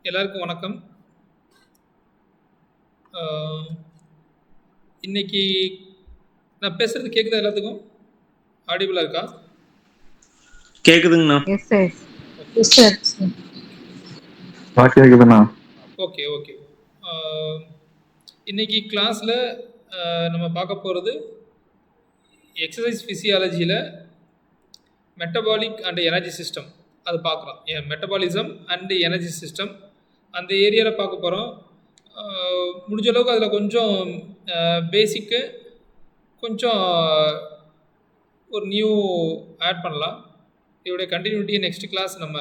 எல்லாருக்கும் வணக்கம். இன்னைக்கு நான் பேசுறது கேக்குதா? எல்லாத்துக்கும் ஆடிபிளா இருக்கா? கேக்குதுங்கண்ணா. Yes sir. Yes sir. கேக்குதுண்ணா. Okay okay. இன்னைக்கு கிளாஸ்ல நம்ம பார்க்க போகிறது எக்ஸசைஸ் ஃபிசியாலஜியில் மெட்டபாலிக் அண்ட் எனர்ஜி சிஸ்டம் அது பார்க்கலாம். மெட்டபாலிசம் அண்டு எனர்ஜி சிஸ்டம் அந்த ஏரியாவில் பார்க்க போகிறோம். முடிஞ்ச அளவுக்கு அதில் கொஞ்சம் பேசிக்கு கொஞ்சம் ஒரு நியூ ஆட் பண்ணலாம். இதோடைய கண்டினியூட்டியை நெக்ஸ்ட் கிளாஸ் நம்ம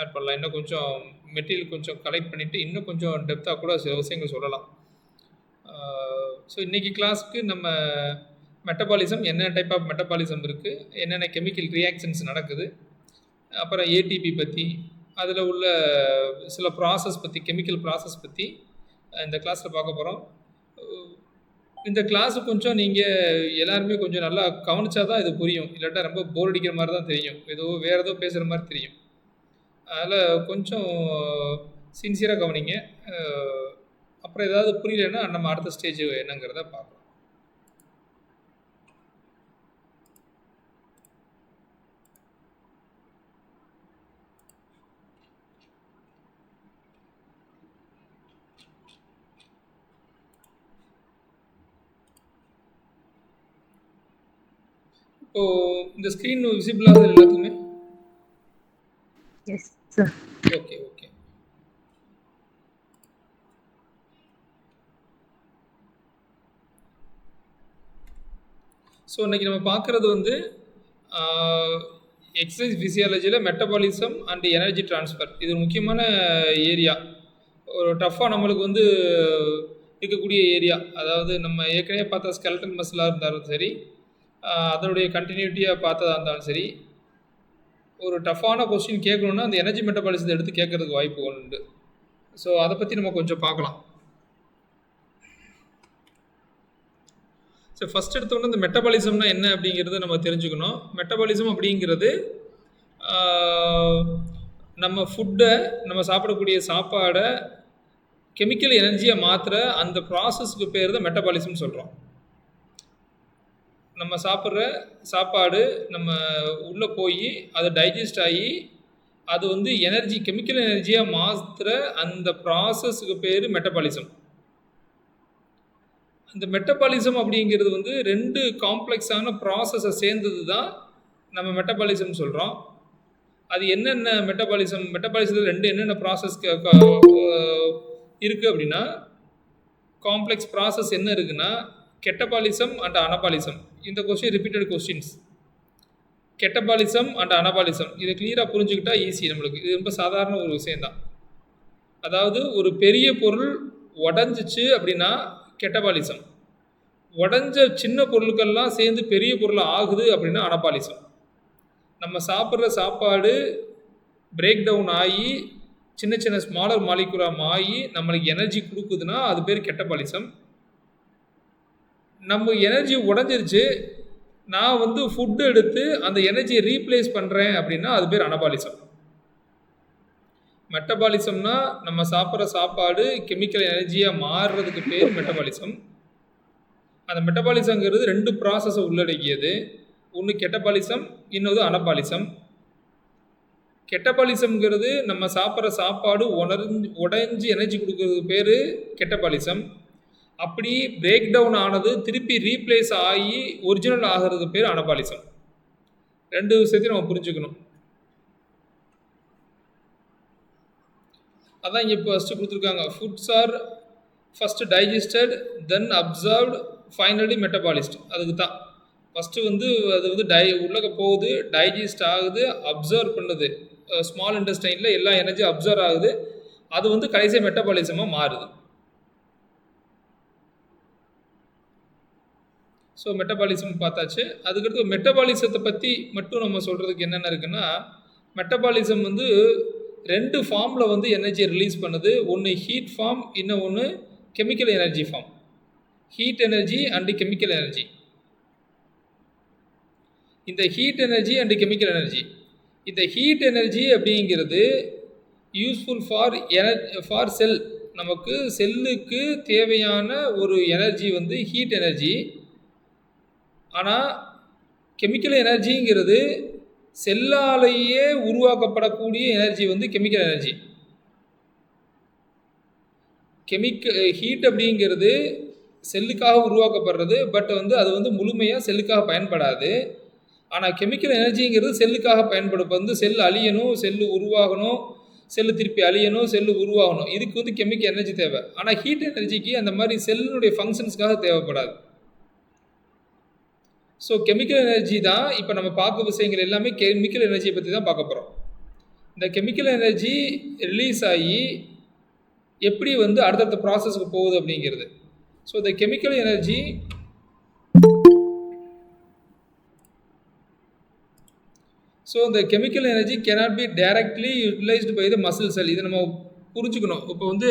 ஆட் பண்ணலாம். இன்னும் கொஞ்சம் மெட்டீரியல் கொஞ்சம் கலெக்ட் பண்ணிவிட்டு இன்னும் கொஞ்சம் டெப்த்தாக கூட சில விஷயங்கள் சொல்லலாம். ஸோ இன்றைக்கி கிளாஸ்க்கு நம்ம மெட்டபாலிசம், என்ன டைப் ஆஃப் மெட்டபாலிசம் இருக்குது, என்னென்ன கெமிக்கல் ரியாக்ஷன்ஸ் நடக்குது, அப்புறம் ஏடிபி பற்றி, அதில் உள்ள சில ப்ராசஸ் பற்றி, கெமிக்கல் ப்ராசஸ் பற்றி இந்த கிளாஸில் பார்க்க போகிறோம். இந்த கிளாஸு கொஞ்சம் நீங்கள் எல்லாருமே கொஞ்சம் நல்லா கவனிச்சா தான் இது புரியும். இல்லாட்டா ரொம்ப போர் அடிக்கிற மாதிரி தான் தெரியும், ஏதோ வேறு ஏதோ பேசுகிற மாதிரி தெரியும். அதில் கொஞ்சம் சின்சியராக கவனிங்க. அப்புறம் ஏதாவது புரியலன்னா நம்ம அடுத்த ஸ்டேஜ் என்னங்கிறத பார்க்கலாம். இப்போ இந்த ஸ்க்ரீன் விசிபிள் ஆகுது எல்லாத்துக்குமே? Yes sir. Okay okay. So இன்றைக்கி நம்ம பார்க்குறது வந்து எக்ஸசைஸ் ஃபிசியாலஜியில் மெட்டபாலிசம் அண்ட் எனர்ஜி ட்ரான்ஸ்ஃபர். இது ஒரு முக்கியமான ஏரியா, ஒரு டஃப்பாக நம்மளுக்கு வந்து இருக்கக்கூடிய ஏரியா. அதாவது நம்ம ஏற்கனவே பார்த்தா ஸ்கெலட்டல் மசிலாக இருந்தாலும் சரி, அதனுடைய கண்டினியூட்டியாக பார்த்ததா இருந்தாலும் சரி, ஒரு டஃப்பான கொஸ்டின் கேட்கணுன்னா அந்த எனர்ஜி மெட்டபாலிசத்தை எடுத்து கேட்கறதுக்கு வாய்ப்பு உண்டு. ஸோ அதை பற்றி நம்ம கொஞ்சம் பார்க்கலாம். ஸோ ஃபஸ்ட் எடுத்தோன்னே இந்த மெட்டபாலிசம்னா என்ன அப்படிங்கிறத நம்ம தெரிஞ்சுக்கணும். மெட்டபாலிசம் அப்படிங்கிறது நம்ம ஃபுட்டை, நம்ம சாப்பிடக்கூடிய சாப்பாடை கெமிக்கல் எனர்ஜியை மாற்றுற அந்த ப்ராசஸ்க்கு பேர் தான் மெட்டபாலிசம்னு சொல்கிறோம். நம்ம சாப்பிட்ற சாப்பாடு நம்ம உள்ளே போய் அது டைஜஸ்ட் ஆகி அது வந்து எனர்ஜி, கெமிக்கல் எனர்ஜியாக மாற்றுற அந்த ப்ராசஸ்க்கு பேர் மெட்டபாலிசம். இந்த மெட்டபாலிசம் அப்படிங்கிறது வந்து 2 காம்ப்ளெக்ஸான ப்ராசஸை சேர்ந்தது தான் நம்ம மெட்டபாலிசம் சொல்கிறோம். அது என்னென்ன மெட்டபாலிசத்தில் 2 என்னென்ன ப்ராசஸ் இருக்குது அப்படின்னா, காம்ப்ளெக்ஸ் ப்ராசஸ் என்ன இருக்குன்னா கெட்டபாலிசம் அண்ட் அனபாலிசம். இந்த question repeated questions. Catabolism and anabolism இதை கிளியராக புரிஞ்சுக்கிட்டா ஈஸி நம்மளுக்கு. இது ரொம்ப சாதாரண ஒரு விஷயந்தான். அதாவது ஒரு பெரிய பொருள் உடஞ்சிச்சு அப்படின்னா கெட்டபாலிசம், உடஞ்ச சின்ன பொருட்கள்லாம் சேர்ந்து பெரிய பொருள் ஆகுது அப்படின்னா அனபாலிசம். நம்ம சாப்பிட்ற சாப்பாடு பிரேக் டவுன் ஆகி சின்ன சின்ன ஸ்மாலர் மாலிகுலாக ஆகி நம்மளுக்கு எனர்ஜி கொடுக்குதுன்னா அது பேர் கெட்டபாலிசம். நம்ம எனர்ஜி உடஞ்சிருச்சு, நான் வந்து ஃபுட்டு எடுத்து அந்த எனர்ஜியை ரீப்ளேஸ் பண்ணுறேன் அப்படின்னா அது பேர் அனபாலிசம். மெட்டபாலிசம்னா நம்ம சாப்பிட்ற சாப்பாடு கெமிக்கல் எனர்ஜியாக மாறுறதுக்கு பேர் மெட்டபாலிசம். அந்த மெட்டபாலிசம்ங்கிறது 2 ப்ராசஸை உள்ளடக்கியது. ஒன்று கெட்டபாலிசம், இன்னொரு அனபாலிசம். கெட்டபாலிசம்ங்கிறது நம்ம சாப்பிட்ற சாப்பாடு உடைஞ்சு எனர்ஜி கொடுக்கறதுக்கு பேர் கெட்டபாலிசம். அப்படி பிரேக் டவுன் ஆனது திருப்பி ரீப்ளேஸ் ஆகி ஒரிஜினல் ஆகிறதுக்கு பேர் அனபாலிசம். 2 விஷயத்தையும் நம்ம புரிஞ்சுக்கணும். அதான் இங்கே இப்போ ஃபஸ்ட்டு கொடுத்துருக்காங்க. ஃபுட்ஸ் ஆர் ஃபஸ்ட்டு டைஜஸ்டட், தென் அப்சர்வ்டு, ஃபைனலி மெட்டபாலிஸ்ட். அதுக்கு தான் ஃபஸ்ட்டு வந்து அது வந்து உள்ளக போகுது, டைஜஸ்ட் ஆகுது, அப்சர்வ் பண்ணுது. ஸ்மால் இன்டெஸ்டைனில் எல்லா எனர்ஜி அப்சர்வ் ஆகுது. அது வந்து கடைசியாக மெட்டபாலிசமாக மாறுது. ஸோ மெட்டபாலிசம் பார்த்தாச்சு. அதுக்கடுத்து மெட்டபாலிசத்தை பற்றி மட்டும் நம்ம சொல்கிறதுக்கு என்னென்ன இருக்குன்னா, மெட்டபாலிசம் வந்து 2 ஃபார்மில் வந்து எனர்ஜியை ரிலீஸ் பண்ணுது. ஒன்று ஹீட் ஃபார்ம், இன்னொன்று chemical energy form. Heat energy and chemical energy. இந்த heat energy and chemical energy, இந்த ஹீட் எனர்ஜி அப்படிங்கிறது யூஸ்ஃபுல் ஃபார் செல். நமக்கு செல்லுக்கு தேவையான ஒரு எனர்ஜி வந்து ஹீட் எனர்ஜி. ஆனால் கெமிக்கல் எனர்ஜிங்கிறது செல்லாலேயே உருவாக்கப்படக்கூடிய எனர்ஜி வந்து கெமிக்கல் எனர்ஜி. ஹீட் அப்படிங்கிறது செல்லுக்காக உருவாக்கப்படுறது, பட் வந்து அது வந்து முழுமையாக செல்லுக்காக பயன்படாது. ஆனால் கெமிக்கல் எனர்ஜிங்கிறது செல்லுக்காக பயன்படும். வந்து செல் அழியணும், செல்லு உருவாகணும், செல்லு திருப்பி அழியணும், செல்லு உருவாகணும். இதுக்கு வந்து கெமிக்கல் எனர்ஜி தேவை. ஆனால் ஹீட் எனர்ஜிக்கு அந்த மாதிரி செல்லுடைய ஃபங்க்ஷன்ஸ்க்காக தேவைப்படாது. ஸோ கெமிக்கல் எனர்ஜி தான் இப்போ நம்ம பார்க்க விஷயங்கள் எல்லாமே கெமிக்கல் எனர்ஜியை பற்றி தான் பார்க்க போகிறோம். இந்த கெமிக்கல் எனர்ஜி ரிலீஸ் ஆகி எப்படி வந்து அடுத்தடுத்த ப்ராசஸ்க்கு போகுது அப்படிங்கிறது. ஸோ இந்த கெமிக்கல் எனர்ஜி இந்த chemical energy cannot be directly utilized by the muscle cell. இதை நம்ம புரிஞ்சுக்கணும். இப்போ வந்து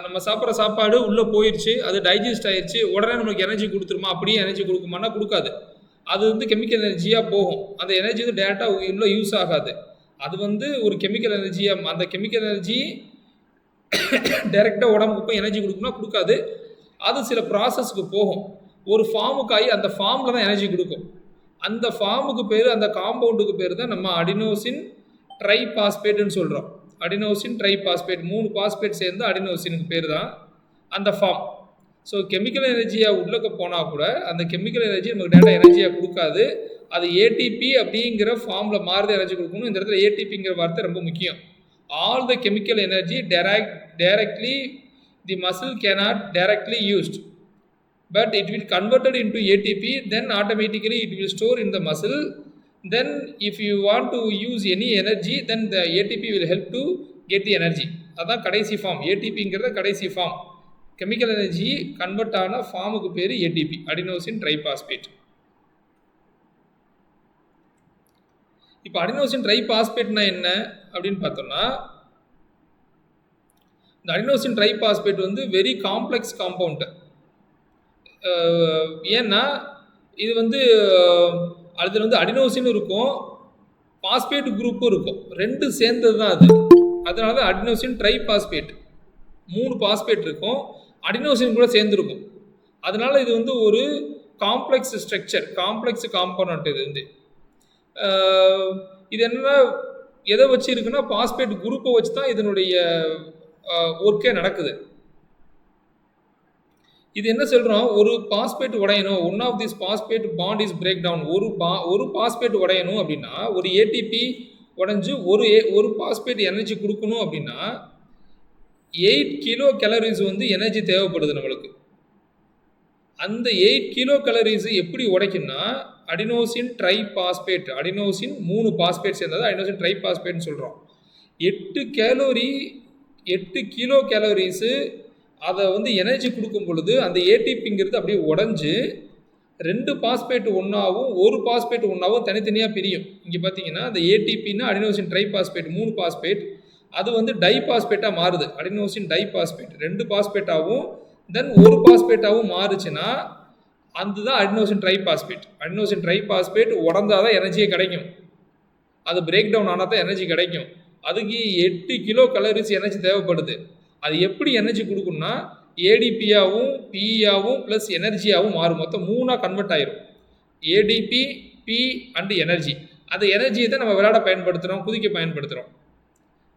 நம்ம சாப்பிட்ற சாப்பாடு உள்ளே போயிடுச்சு, அது டைஜஸ்ட் ஆயிடுச்சு, உடனே நமக்கு எனர்ஜி கொடுத்துருமா? அப்படியே எனர்ஜி கொடுக்குமானா கொடுக்காது. அது வந்து கெமிக்கல் எனர்ஜியாக போகும். அந்த எனர்ஜி வந்து டேரெக்டாக உள்ளே யூஸ் ஆகாது. அது வந்து ஒரு கெமிக்கல் எனர்ஜியாக, அந்த கெமிக்கல் எனர்ஜி டைரெக்டாக உடம்புக்கு போய் எனர்ஜி கொடுக்குமா? கொடுக்காது. அது சில ப்ராசஸ்க்கு போகும். ஒரு ஃபார்முக்கு ஆகி அந்த ஃபார்மில் தான் எனர்ஜி கொடுக்கும். அந்த ஃபார்முக்கு பேர், அந்த காம்பவுண்டுக்கு பேர் தான் நம்ம அடினோசின் ட்ரைபாஸ்பேட்னு சொல்கிறோம். அடினோசின் ட்ரைபாஸ்பேட், 3 பாஸ்பேட் சேர்ந்து அடினோசினுக்கு பேர் தான் அந்த ஃபார்ம். ஸோ கெமிக்கல் எனர்ஜியாக உள்ளக்க போனால் கூட அந்த கெமிக்கல் எனர்ஜி நமக்கு டேட்டா எனர்ஜியாக கொடுக்காது. அது ஏடிபி அப்படிங்கிற ஃபார்மில் மாறுத எனர்ஜி கொடுக்கணும். இந்த இடத்துல ஏடிபிங்கிற வார்த்தை ரொம்ப முக்கியம். All the chemical energy directly the muscle cannot directly used, but it will converted into ATP, then automatically it will store in the muscle. Then if you want to use any energy, then the ATP will help to get the energy. அதான் கடைசி form. ஏடிபிங்கிறத கடைசி form. Chemical energy convert ஆன ஃபார்முக்கு பேர் ATP, adenosine triphosphate. இப்போ adenosine ட்ரைபாஸ்பேட்னா என்ன அப்படின்னு பார்த்தோம்னா, இந்த அடினோசின் ட்ரைபாஸ்பேட் வந்து வெரி காம்ப்ளெக்ஸ் காம்பவுண்டு. ஏன்னா இது வந்து அதில் வந்து அடினோசின் இருக்கும், பாஸ்பேட் குரூப்பும் இருக்கும், 2 சேர்ந்தது தான் அது. அதனால தான் அடினோசின் ட்ரைபாஸ்பேட். 3 பாஸ்பேட் இருக்கும், அடினோசின் கூட சேர்ந்துருக்கும். அதனால இது வந்து ஒரு காம்ப்ளெக்ஸ் ஸ்ட்ரக்சர், காம்ப்ளெக்ஸ் காம்பனண்ட். இது வந்து இது என்னன்னா எதை வச்சு இருக்குன்னா, பாஸ்பேட் குரூப்பை வச்சு தான் இதனுடைய ஒர்க்கே நடக்குது. இது என்ன சொல்கிறோம், ஒரு பாஸ்பேட் உடையணும், one of this phosphate bond is break down. ஒரு பாஸ்பேட் உடையணும் அப்படின்னா, ஒரு ஏடிபி உடைஞ்சு ஒரு பாஸ்பேட் எனர்ஜி கொடுக்கணும் அப்படின்னா 8 கிலோ கேலரிஸ் வந்து எனர்ஜி தேவைப்படுது நம்மளுக்கு. அந்த 8 கிலோ கேலரிஸ் எப்படி உடைக்குன்னா, அடினோசின் ட்ரைபாஸ்பேட், அடினோசின் 3 பாஸ்பேட் சேர்ந்தது அடினோசின் ட்ரைபாஸ்பேட்னு சொல்கிறோம். 8 கிலோ கேலரிஸு அதை வந்து எனர்ஜி கொடுக்கும் பொழுது அந்த ஏடிபிங்கிறது அப்படியே உடஞ்சி 2 பாஸ்பேட் ஒன்றாவும் 1 பாஸ்பேட் ஒன்றாவும் தனித்தனியாக பிரியும். இங்கே பார்த்தீங்கன்னா அந்த ஏடிபின்னா அடினோசின் ட்ரைபாஸ்பேட் 3 பாஸ்பேட், அது வந்து டைபாஸ்பேட்டாக மாறுது. அடினோசின் டைபாஸ்பேட் 2 பாஸ்பேட்டாகவும் தென் 1 பாஸ்பேட்டாகவும் மாறுச்சுன்னா அதுதான் அடினோசின் ட்ரைபாஸ்பேட். அடினோசின் ட்ரைபாஸ்பேட் உடந்தால் தான் எனர்ஜியே கிடைக்கும். அது பிரேக் டவுன் ஆனால் தான் எனர்ஜி கிடைக்கும். அதுக்கு 8 கிலோ கலோரிஸ் எனர்ஜி தேவைப்படுது. அது எப்படி எனர்ஜி கொடுக்குன்னா, ஏடிபியாகவும் பிஆவும் ப்ளஸ் எனர்ஜியாகவும் மாறும். மொத்தம் 3ஆக கன்வெர்ட் ஆயிரும். ATP, P and energy. அந்த எனர்ஜியை தான் நம்ம விளையாட பயன்படுத்துகிறோம், குதிக்க பயன்படுத்துகிறோம்.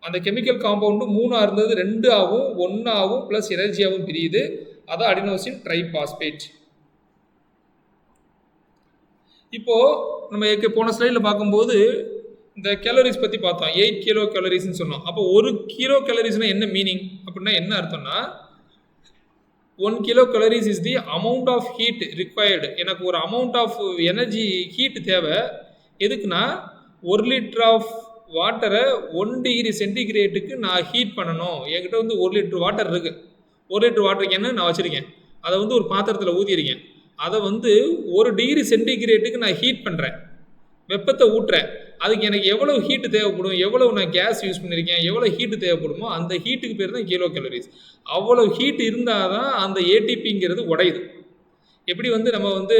அந்த கெமிக்கல் காம்பவுண்டு 3ஆக இருந்தது 2ஆகவும் 1ஆகவும் ப்ளஸ் எனர்ஜியாகவும் பிரியுது. அதான் அடினோசின் ட்ரைபாஸ்பேட். இப்போது நம்ம போன ஸ்லைடில் பார்க்கும்போது இந்த கேலரிஸ் பற்றி பார்த்தோம். 8 கிலோ கேலரிஸ்ன்னு சொன்னோம். அப்போ 1 கிலோ கேலரிஸ்னால் என்ன மீனிங் அப்படின்னா என்ன அர்த்தம்னா, 1 kilo calories is the amount of heat required. எனக்கு ஒரு அமௌண்ட் ஆஃப் எனர்ஜி ஹீட் தேவை. எதுக்குன்னா 1 லிட்டர் ஆஃப் வாட்டரை 1 டிகிரி சென்டிகிரேட்டுக்கு நான் ஹீட் பண்ணணும். என்கிட்ட வந்து 1 லிட்டர் வாட்டர் இருக்குது. 1 லிட்டர் வாட்டர் கேன்னு நான் வச்சுருக்கேன். அதை வந்து ஒரு பாத்திரத்தில் ஊற்றிருக்கேன். அதை வந்து 1 டிகிரி சென்டிகிரேட்டுக்கு நான் ஹீட் பண்ணுறேன், வெப்பத்தை ஊட்டுறேன். அதுக்கு எனக்கு எவ்வளோ ஹீட்டு தேவைப்படும், எவ்வளோ நான் கேஸ் யூஸ் பண்ணியிருக்கேன், எவ்வளோ ஹீட்டு தேவைப்படுமோ அந்த ஹீட்டுக்கு பேர் தான் கிலோ கேலரிஸ். அவ்வளோ ஹீட் இருந்தால் தான் அந்த ஏடிபிங்கிறது உடையுது. எப்படி வந்து நம்ம வந்து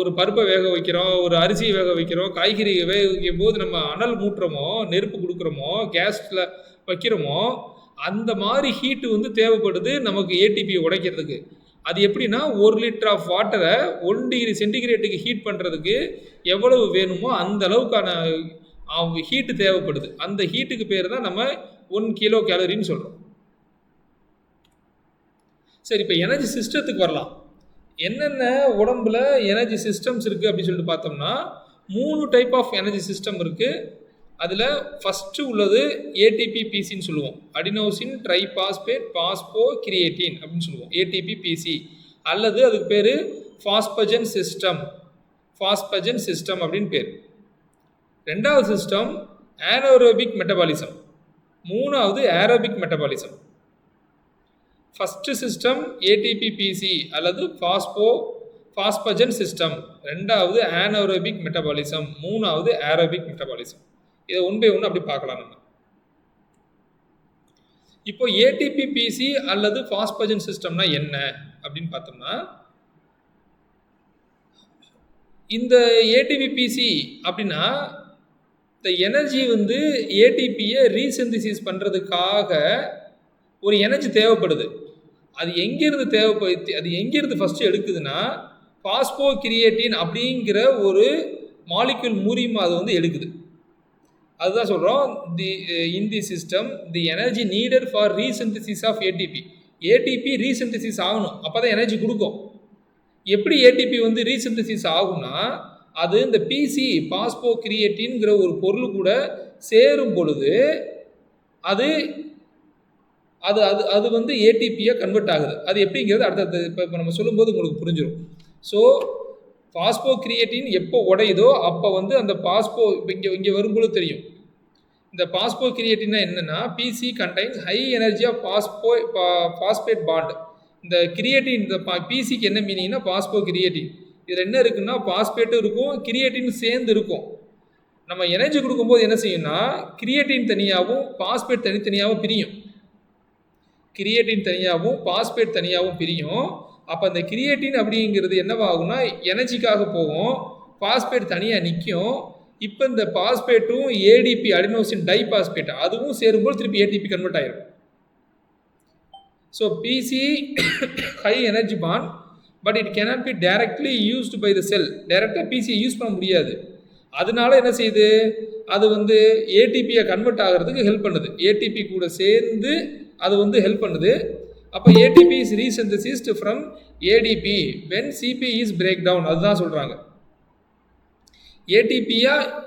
ஒரு பருப்பை வேக வைக்கிறோம், ஒரு அரிசியை வேக வைக்கிறோம், காய்கறி வேக வைக்கும் போது நம்ம அனல் மூட்டுறோமோ, நெருப்பு கொடுக்குறோமோ, கேஸில் வைக்கிறோமோ, அந்த மாதிரி ஹீட்டு வந்து தேவைப்படுது நமக்கு ஏடிபியை உடைக்கிறதுக்கு. அது எப்படின்னா 1 லிட்டர் ஆஃப் வாட்டரை 1 டிகிரி சென்டிகிரேட்டுக்கு ஹீட் பண்ணுறதுக்கு எவ்வளவு வேணுமோ அந்த அளவுக்கான ஹீட்டு தேவைப்படுது. அந்த ஹீட்டுக்கு பேர் தான் நம்ம 1 கிலோ கேலரின்னு சொல்கிறோம். சரி, இப்போ எனர்ஜி சிஸ்டத்துக்கு வரலாம். என்னென்ன உடம்புல எனர்ஜி சிஸ்டம்ஸ் இருக்குது அப்படின்னு சொல்லிட்டு பார்த்தோம்னா 3 டைப் ஆஃப் எனர்ஜி சிஸ்டம் இருக்குது. அதில் ஃபஸ்ட்டு உள்ளது ஏடிபி பிசின்னு சொல்லுவோம். அடினோசின் ட்ரைபாஸ்பேட் பாஸ்போ கிரியேட்டின் அப்படின்னு சொல்லுவோம், ஏடிபி பிசி. அல்லது அதுக்கு பேர் ஃபாஸ்பஜன் சிஸ்டம் அப்படின்னு பேர். ரெண்டாவது சிஸ்டம் ஆனோரோபிக் மெட்டபாலிசம், மூணாவது aerobic metabolism. First system ATP PC அல்லது ஃபாஸ்பஜன் சிஸ்டம், ரெண்டாவது ஆனோரோபிக் மெட்டபாலிசம், மூணாவது ஏரோபிக் மெட்டபாலிசம். இதை ஒன் பை ஒன்று அப்படி பார்க்கலாம் நம்ம. இப்போ ஏடிபி பிசி அல்லது ஃபாஸ்பஜன் சிஸ்டம்னா என்ன அப்படின்னு பார்த்தோம்னா, இந்த ஏடிபி பிசி அப்படின்னா இந்த எனர்ஜி வந்து ஏடிபியை ரீசிந்தசிஸ் பண்ணுறதுக்காக ஒரு எனர்ஜி தேவைப்படுது. அது எங்கேருந்து ஃபஸ்ட்டு எடுக்குதுன்னா பாஸ்போ கிரியேட்டின் அப்படிங்கிற ஒரு மாலிக்யூல் மூலியமாக அது வந்து எடுக்குது. அதுதான் சொல்கிறோம், in the system the energy needed for resynthesis of ATP resynthesis ஆகணும், அப்போ தான் எனர்ஜி கொடுக்கும். எப்படி ஏடிபி வந்து ரீசிந்தசிஸ் ஆகும்னா, அது இந்த பிசி பாஸ்போ கிரியேட்டின்கிற ஒரு பொருள் கூட சேரும் பொழுது அது அது அது அது வந்து ஏடிபியாக கன்வெர்ட் ஆகுது. அது எப்படிங்கிறது அடுத்தது இப்போ நம்ம சொல்லும்போது உங்களுக்கு புரிஞ்சிடும். ஸோ பாஸ்போ கிரியேட்டின் எப்போ உடையுதோ அப்போ வந்து அந்த பாஸ்போ இங்கே வரும்போது தெரியும். இந்த பாஸ்போ கிரியேட்டின்னா என்னென்னா, PC contains high energy of phosphate bond. இந்த கிரியேட்டின், இந்த பிசிக்கு என்ன மீனிங்னா பாஸ்போ கிரியேட்டின். இதில் என்ன இருக்குன்னா பாஸ்பேட்டும் இருக்கும், கிரியேட்டின் சேர்ந்து இருக்கும். நம்ம எனர்ஜி கொடுக்கும்போது என்ன செய்யும்னா கிரியேட்டின் தனியாகவும் பாஸ்பேட் தனித்தனியாகவும் பிரியும். கிரியேட்டின் தனியாகவும் பாஸ்பேட் தனியாகவும் பிரியும். அப்போ அந்த கிரியேட்டின் அப்படிங்கிறது என்னவாகும்னா எனர்ஜிக்காக போகும், பாஸ்பேட் தனியாக நிற்கும். இப்போ இந்த பாஸ்பேட்டும் ஏடிபி அடினோசின் டைபாஸ்பேட் அதுவும் சேரும்போது திருப்பி ஏடிபி கன்வெர்ட் ஆகிடும். So PC high energy bond, but it cannot be directly used by the cell. டைரெக்டாக பிசியை யூஸ் பண்ண முடியாது. அதனால என்ன செய்யுது, அது வந்து ஏடிபியை கன்வெர்ட் ஆகிறதுக்கு ஹெல்ப் பண்ணுது. ஏடிபி கூட சேர்ந்து அது வந்து ஹெல்ப் பண்ணுது. அப்போ ATP is resynthesized from ATP when CP is break down. அதுதான் சொல்கிறாங்க. ஏடிபியாக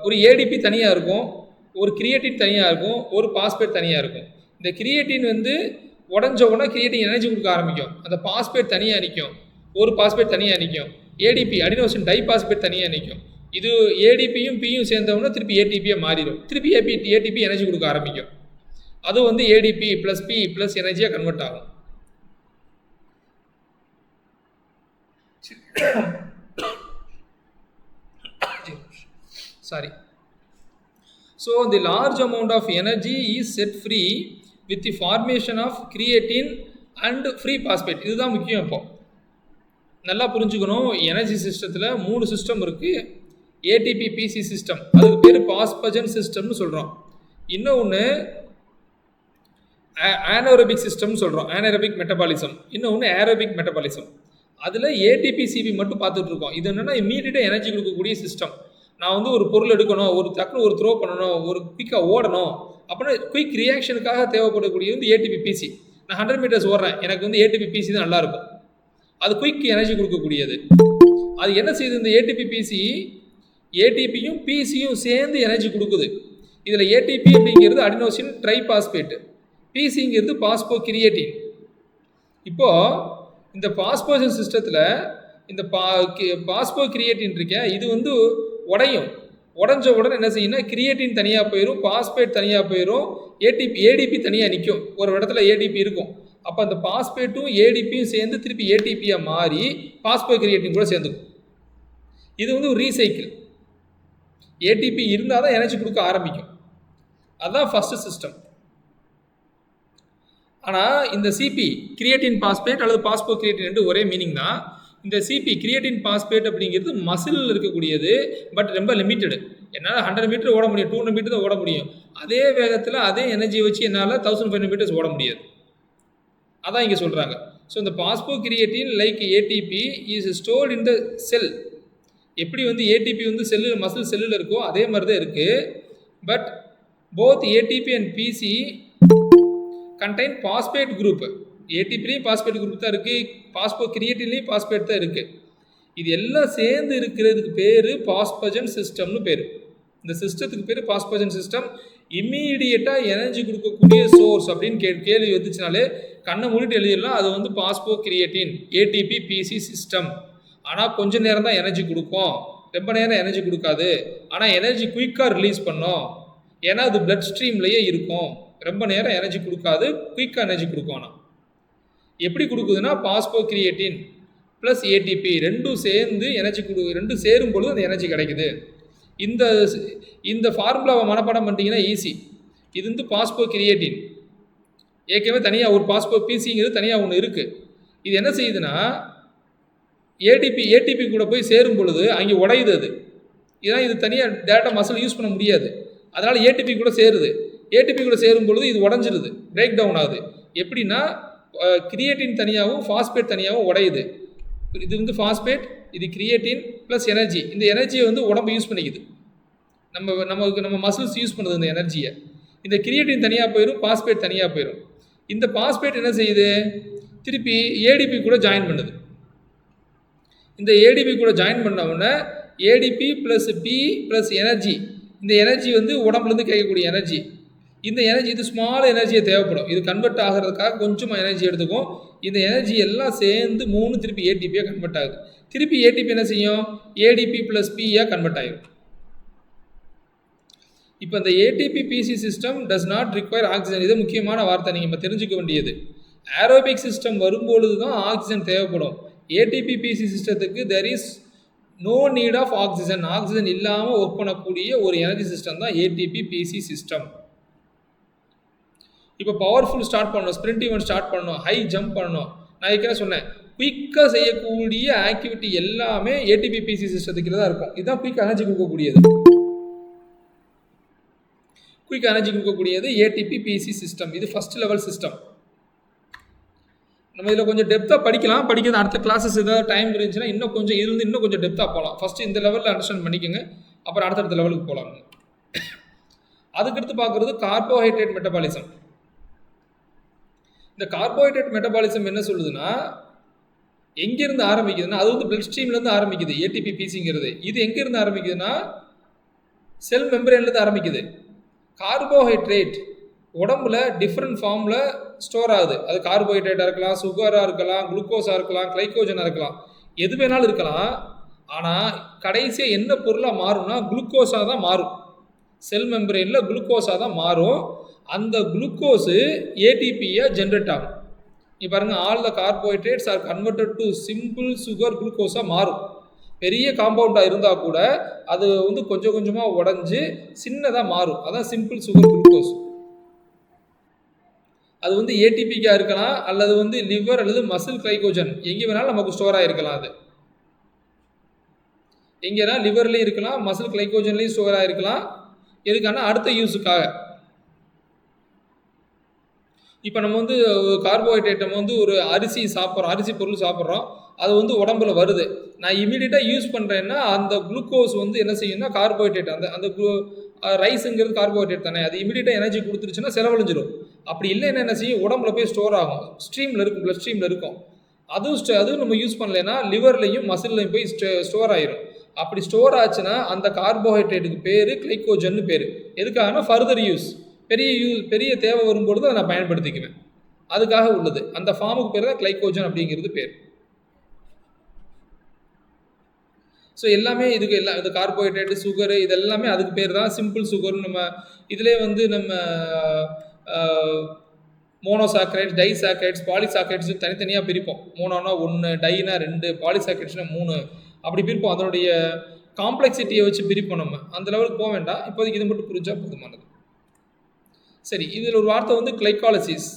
ஒரு ஏடிபி தனியாக இருக்கும், ஒரு கிரியேட்டின் தனியாக இருக்கும், ஒரு பாஸ்பேட் தனியாக இருக்கும். இந்த கிரியேட்டின் வந்து உடஞ்ச உடனே கிரியேட்டின் எனர்ஜி கொடுக்க ஆரம்பிக்கும். அந்த பாஸ்பேட் தனியாக நிற்கும், ஒரு பாஸ்பேட் தனியாக நிற்கும். ஏடிபி அடினோசின் டைபாஸ்பேட் தனியாக நிற்கும். இது ஏடிபியும் பியும் சேர்ந்தவொடனே திருப்பி ஏடிபியாக மாறிடும். திருப்பி ஏடிபி எனர்ஜி கொடுக்க ஆரம்பிக்கும். அது வந்து ஏடிபி ப்ளஸ் பி ப்ளஸ் எனர்ஜியாக கன்வெர்ட் ஆகும். Sorry. So the large amount of energy is set free with the formation of creatine and free phosphate. இதுதான் முக்கியம். இப்போ நல்லா புரிஞ்சுக்கணும், எனர்ஜி சிஸ்டத்தில் 3 சிஸ்டம் இருக்குது. ஏடிபி பிசி சிஸ்டம், அதுக்கு பேர் பாஸ்பஜன் சிஸ்டம்னு சொல்கிறோம். இன்னொன்று ஆனோரோபிக் சிஸ்டம்னு சொல்கிறோம், ஆனோரோபிக் மெட்டபாலிசம். இன்னொன்று ஏரோபிக் மெட்டபாலிசம். அதில் ஏடிபி சிபி மட்டும் பார்த்துட்டு இருக்கோம். இது என்னென்னா இம்மீடியட்டாக எனர்ஜி கொடுக்கக்கூடிய சிஸ்டம். நான் வந்து ஒரு பொருள் எடுக்கணும், ஒரு டக்குனு ஒரு த்ரோ பண்ணணும், ஒரு குயிக்காக ஓடணும் அப்படின்னா குயிக் ரியாக்ஷனுக்காக தேவைப்படக்கூடிய வந்து ஏடிபி பிசி. நான் 100 மீட்டர்ஸ் ஓடுறேன், எனக்கு வந்து ஏடிபி பிசி தான் நல்லாயிருக்கும். அது குயிக் எனர்ஜி கொடுக்கக்கூடியது. அது என்ன செய்யுது, இந்த ஏடிபி பிசி ஏடிபியும் பிசியும் சேர்ந்து எனர்ஜி கொடுக்குது. இதில் ஏடிபி அப்படிங்கிறது அடினோசின் ட்ரைபாஸ்பேட், பிசிங்கிறது பாஸ்போ கிரியேட்டின். இப்போது இந்த பாஸ்போஜன் சிஸ்டத்தில் இந்த பாஸ்போ கிரியேட்டின் இருக்கேன், இது வந்து உடையும். உடஞ்ச உடனே என்ன செய்யணும்னா கிரியேட்டின் தனியாக போயிடும், பாஸ்பேட் தனியாக போயிடும், ஏடிபி தனியாக நிற்கும். ஒரு இடத்துல ஏடிபி இருக்கும். அப்போ அந்த பாஸ்பேட்டும் ஏடிபியும் சேர்ந்து திருப்பி ஏடிபியாக மாறி பாஸ்போ கிரியேட்டின் கூட சேர்ந்துக்கும். இது வந்து ஒரு ரீசைக்கிள். ஏடிபி இருந்தால் தான் எனர்ஜி கொடுக்க ஆரம்பிக்கும். அதுதான் ஃபஸ்ட்டு சிஸ்டம். ஆனால் இந்த சிபி கிரியேட்டின் பாஸ்பேட் அல்லது பாஸ்போ கிரியேட்டின் ரெண்டு ஒரே மீனிங் தான். இந்த சிபி கிரியேட்டின் பாஸ்பேட் அப்படிங்கிறது மசிலில் இருக்கக்கூடியது, பட் ரொம்ப லிமிட்டடு. என்னால் 100 மீட்டர் ஓட முடியும், 200 மீட்டர் தான் ஓட முடியும். அதே வேகத்தில் அதே எனர்ஜியை வச்சு என்னால் 1500 மீட்டர்ஸ் ஓட முடியாது. அதான் இங்கே சொல்கிறாங்க. ஸோ இந்த phosphocreatine like ATP is stored in the cell. எப்படி வந்து ஏடிபி வந்து செல்லில் மசில் செல்லில் இருக்கோ அதே மாதிரி தான் இருக்குது. But both ATP and PC contain phosphate group. ஏடிபிலையும் பாஸ்பேட் குரூப் தான் இருக்குது, பாஸ்போ கிரியேட்டின்லேயும் பாஸ்பேட் தான் இருக்குது. இது எல்லாம் சேர்ந்து இருக்கிறதுக்கு பேர் பாஸ்போஜன் சிஸ்டம்னு பேர். இந்த சிஸ்டத்துக்கு பேர் பாஸ்போஜன் சிஸ்டம். இம்மீடியட்டாக எனர்ஜி கொடுக்கக்கூடிய சோர்ஸ் அப்படின்னு கேள்வி வந்துச்சுனாலே கண்ணை மூடிட்டு எழுதிடலாம், அது வந்து பாஸ்போ கிரியேட்டின் ஏடிபி பிசி சிஸ்டம். ஆனால் கொஞ்சம் நேரம் தான் எனர்ஜி கொடுக்கும், ரொம்ப நேரம் எனர்ஜி கொடுக்காது. ஆனால் எனர்ஜி குயிக்காக ரிலீஸ் பண்ணும், ஏன்னா அது பிளட் ஸ்ட்ரீம்லேயே இருக்கும். ரொம்ப நேரம் எனர்ஜி கொடுக்காது, குயிக்காக எனர்ஜி கொடுக்கும். ஆனால் எப்படி கொடுக்குதுன்னா பாஸ்போ கிரியேட்டின் ப்ளஸ் ஏடிபி ரெண்டும் சேர்ந்து எனர்ஜி ரெண்டும் சேரும் பொழுது அந்த எனர்ஜி கிடைக்குது. இந்த ஃபார்முலாவை மனப்பாடம் பண்ணிட்டீங்கன்னா ஈஸி. இது வந்து பாஸ்போ கிரியேட்டின். ஏற்கனவே தனியாக ஒரு பாஸ்போ பிசிங்கிறது தனியாக ஒன்று இருக்குது. இது என்ன செய்யுதுன்னா ஏடிபி கூட போய் சேரும் பொழுது அங்கே உடையுது. அது இதனால் இது தனியாக டேட்டா மசில் யூஸ் பண்ண முடியாது. அதனால் ஏடிபி கூட சேருது. ஏடிபி கூட சேரும் பொழுது இது உடஞ்சிருது, பிரேக் டவுன் ஆகுது. எப்படின்னா கிரியேட்டின் தனியாகவும் ஃபாஸ்பேட் தனியாகவும் உடையுது. இது வந்து ஃபாஸ்பேட், இது கிரியேட்டின் ப்ளஸ் எனர்ஜி. இந்த எனர்ஜியை வந்து உடம்பு யூஸ் பண்ணிக்குது. நம்ம மசில்ஸ் யூஸ் பண்ணுது இந்த எனர்ஜியை. இந்த கிரியேட்டின் தனியாக போயிடும், பாஸ்பேட் தனியாக போயிடும். இந்த பாஸ்பேட் என்ன செய்யுது, திருப்பி ஏடிபி கூட ஜாயின் பண்ணுது. இந்த ஏடிபி கூட ஜாயின் பண்ண உடனே ATP plus P plus energy, இந்த எனர்ஜி வந்து உடம்புலேருந்து கிடைக்கக்கூடிய எனர்ஜி. இந்த எனர்ஜி இது ஸ்மால் எனர்ஜியை தேவைப்படும். இது கன்வெர்ட் ஆகிறதுக்காக கொஞ்சமாக எனர்ஜி எடுத்துக்கும். இந்த எனர்ஜி எல்லாம் சேர்ந்து 3 திருப்பி ஏடிபியாக கன்வெர்ட் ஆகுது. திருப்பி ஏடிபி என்ன செய்யும், ஏடிபி ப்ளஸ் பியாக கன்வெர்ட் ஆகிடும். இப்போ இந்த ATP PC system does not require oxygen. இது முக்கியமான வார்த்தை, நீங்கள் தெரிஞ்சுக்க வேண்டியது. ஏரோபிக் சிஸ்டம் வரும்பொழுது தான் ஆக்சிஜன் தேவைப்படும். ஏடிபி பிசி சிஸ்டத்துக்கு there is no need of oxygen. Oxygen இல்லாமல் ஒர்க் பண்ணக்கூடிய ஒரு எனர்ஜி சிஸ்டம் தான் ஏடிபி பிசி சிஸ்டம். இப்போ பவர்ஃபுல் ஸ்டார்ட் பண்ணணும், ஸ்ப்ரிண்ட் ஈவெண்ட் ஸ்டார்ட் பண்ணணும், ஹை ஜம்ப் பண்ணணும். நான் ஏற்கனவே சொன்னேன், குயிக்காக செய்யக்கூடிய ஆக்டிவிட்டி எல்லாமே ஏடிபி பிசி சிஸ்டத்துக்கு தான் இருக்கும். இதுதான் குயிக் எனர்ஜி கொடுக்கக்கூடியது. குயிக் எனர்ஜி கொடுக்கக்கூடியது ஏடிபி பிசி சிஸ்டம். இது ஃபர்ஸ்ட் லெவல் சிஸ்டம். நம்ம இதில் கொஞ்சம் டெப்த்தாக படிக்கலாம். படிக்கிறது அடுத்த கிளாஸஸ் ஏதாவது டைம் இருந்துச்சுன்னா இன்னும் கொஞ்சம் இதுலேருந்து இன்னும் கொஞ்சம் டெப்த்தாக போகலாம். ஃபஸ்ட்டு இந்த லெவலில் அண்டர்ஸ்டாண்ட் பண்ணிக்கோங்க, அப்புறம் அடுத்தடுத்த லெவலுக்கு போகலாம். அதுக்கடுத்து பார்க்குறது கார்போஹைட்ரேட் மெட்டபாலிசம். இந்த கார்போஹைட்ரேட் மெட்டபாலிசம் என்ன சொல்லுதுன்னா, எங்கேருந்து ஆரம்பிக்குதுன்னா, அது வந்து பிளட் ஸ்ட்ரீம்லேருந்து ஆரம்பிக்குது. ஏடிபி பிசிங்கிறது இது எங்கேருந்து ஆரம்பிக்குதுன்னா செல் மெம்பரேன்லேருந்து ஆரம்பிக்குது. கார்போஹைட்ரேட் உடம்புல டிஃப்ரெண்ட் ஃபார்மில் ஸ்டோர் ஆகுது. அது கார்போஹைட்ரேட்டாக இருக்கலாம், சுகராக இருக்கலாம், குளுக்கோஸாக இருக்கலாம், கிளைக்கோஜனாக இருக்கலாம், எது வேணாலும் இருக்கலாம். ஆனால் கடைசியாக என்ன பொருளாக மாறும்னா குளுக்கோஸாக தான் மாறும். செல் மெம்பரேனில் குளுக்கோஸாக தான் மாறும். அந்த குளுக்கோஸு ஏடிபியாக ஜென்ரேட் ஆகும். இப்போ பாருங்கள், all the carbohydrates are converted to simple sugar குளுக்கோஸாக மாறும். பெரிய காம்பவுண்டாக இருந்தால் கூட அது வந்து கொஞ்சம் கொஞ்சமாக உடஞ்சி சின்னதாக மாறும். அதான் சிம்பிள் சுகர் குளுக்கோஸ். அது வந்து ஏடிபிக்காக இருக்கலாம், அல்லது வந்து லிவர் அல்லது மசில் கிளைகோஜன் எங்கே வேணாலும் நமக்கு ஸ்டோர் ஆகிருக்கலாம். அது எங்கேனா லிவர்லேயும் இருக்கலாம், மசில் கிளைகோஜன்லேயும் ஸ்டோர் ஆகிருக்கலாம். எதுக்கான அடுத்த யூஸுக்காக. இப்போ நம்ம வந்து கார்போஹைட்ரேட் நம்ம வந்து ஒரு அரிசி சாப்பிட்றோம், அரிசி பொருள் சாப்பிட்றோம், அது வந்து உடம்புல வருது. நான் இமீடியட்டாக யூஸ் பண்ணுறேன்னா அந்த குளுக்கோஸ் வந்து என்ன செய்யும்னா கார்போஹைட்ரேட், அந்த ரைஸுங்கிறது கார்போஹைட்ரேட் தானே, அது இமீடியட்டாக எனர்ஜி கொடுத்துருச்சுன்னா செலவழிஞ்சிடும். அப்படி இல்லைன்னா என்ன செய்யும், உடம்புல போய் ஸ்டோர் ஆகும், ஸ்ட்ரீமில் இருக்கும், பிளட் ஸ்ட்ரீமில் இருக்கும். அதுவும் நம்ம யூஸ் பண்ணலைன்னா லிவர்லையும் மசில்லையும் போய் ஸ்டோர் ஆயிரும். அப்படி ஸ்டோர் ஆச்சுன்னா அந்த கார்போஹைட்ரேட்டுக்கு பேர் கிளைக்கோஜன்னு பேர். எதுக்காகனா ஃபர்தர் யூஸ், பெரிய தேவை வரும்பொழுது அதை நான் பயன்படுத்திக்குவேன். அதுக்காக உள்ளது. அந்த ஃபார்முக்கு பேர் தான் கிளைகோஜன் அப்படிங்கிறது பேர். ஸோ எல்லாமே இதுக்கு எல்லாம் இது கார்போஹைட்ரேட்டு, சுகரு இது எல்லாமே அதுக்கு பேர் தான் சிம்பிள் சுகர்னு. நம்ம இதிலே வந்து நம்ம மோனோசாக்கரைட்ஸ், டைசாக்கரைட்ஸ், பாலிசாக்கரைட்ஸ் தனித்தனியாக பிரிப்போம். மோனோனா 1, டைனா 2, பாலிசாக்கரைட்ஸ்னா 3 அப்படி பிரிப்போம். அதனுடைய காம்ப்ளெக்சிட்டியை வச்சு பிரிப்போம். நம்ம அந்த லெவலுக்கு போக வேண்டாம். இப்போதைக்கு இது மட்டும் புரிஞ்சா போதுமானது. சரி, இதில் ஒரு வார்த்தை வந்து கிளைகாலிசிஸ்.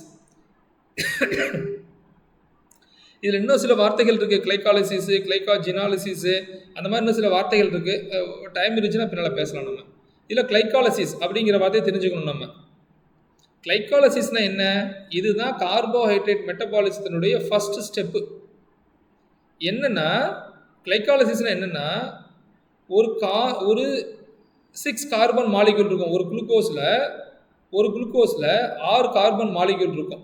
இதில் இன்னும் சில வார்த்தைகள் இருக்குது. கிளைகாலிசிஸு, கிளைகாஜினாலிசிஸு, அந்த மாதிரி இன்னும் சில வார்த்தைகள் இருக்குது. டைம் இருந்துச்சுன்னா பின்னால் பேசலாம் நம்ம. இதில் கிளைகாலிசிஸ் அப்படிங்கிற வார்த்தையை தெரிஞ்சுக்கணும் நம்ம. கிளைகாலிசிஸ்னால் என்ன? இதுதான் கார்போஹைட்ரேட் மெட்டபாலிசத்தினுடைய ஃபர்ஸ்ட் ஸ்டெப்பு. என்னென்னா கிளைகாலிசிஸ்னால் என்னென்னா ஒரு 6 கார்பன் மாலிக்யூல் இருக்கும். ஒரு குளுக்கோஸில் 6 கார்பன் மாலிக்யூல் இருக்கும்.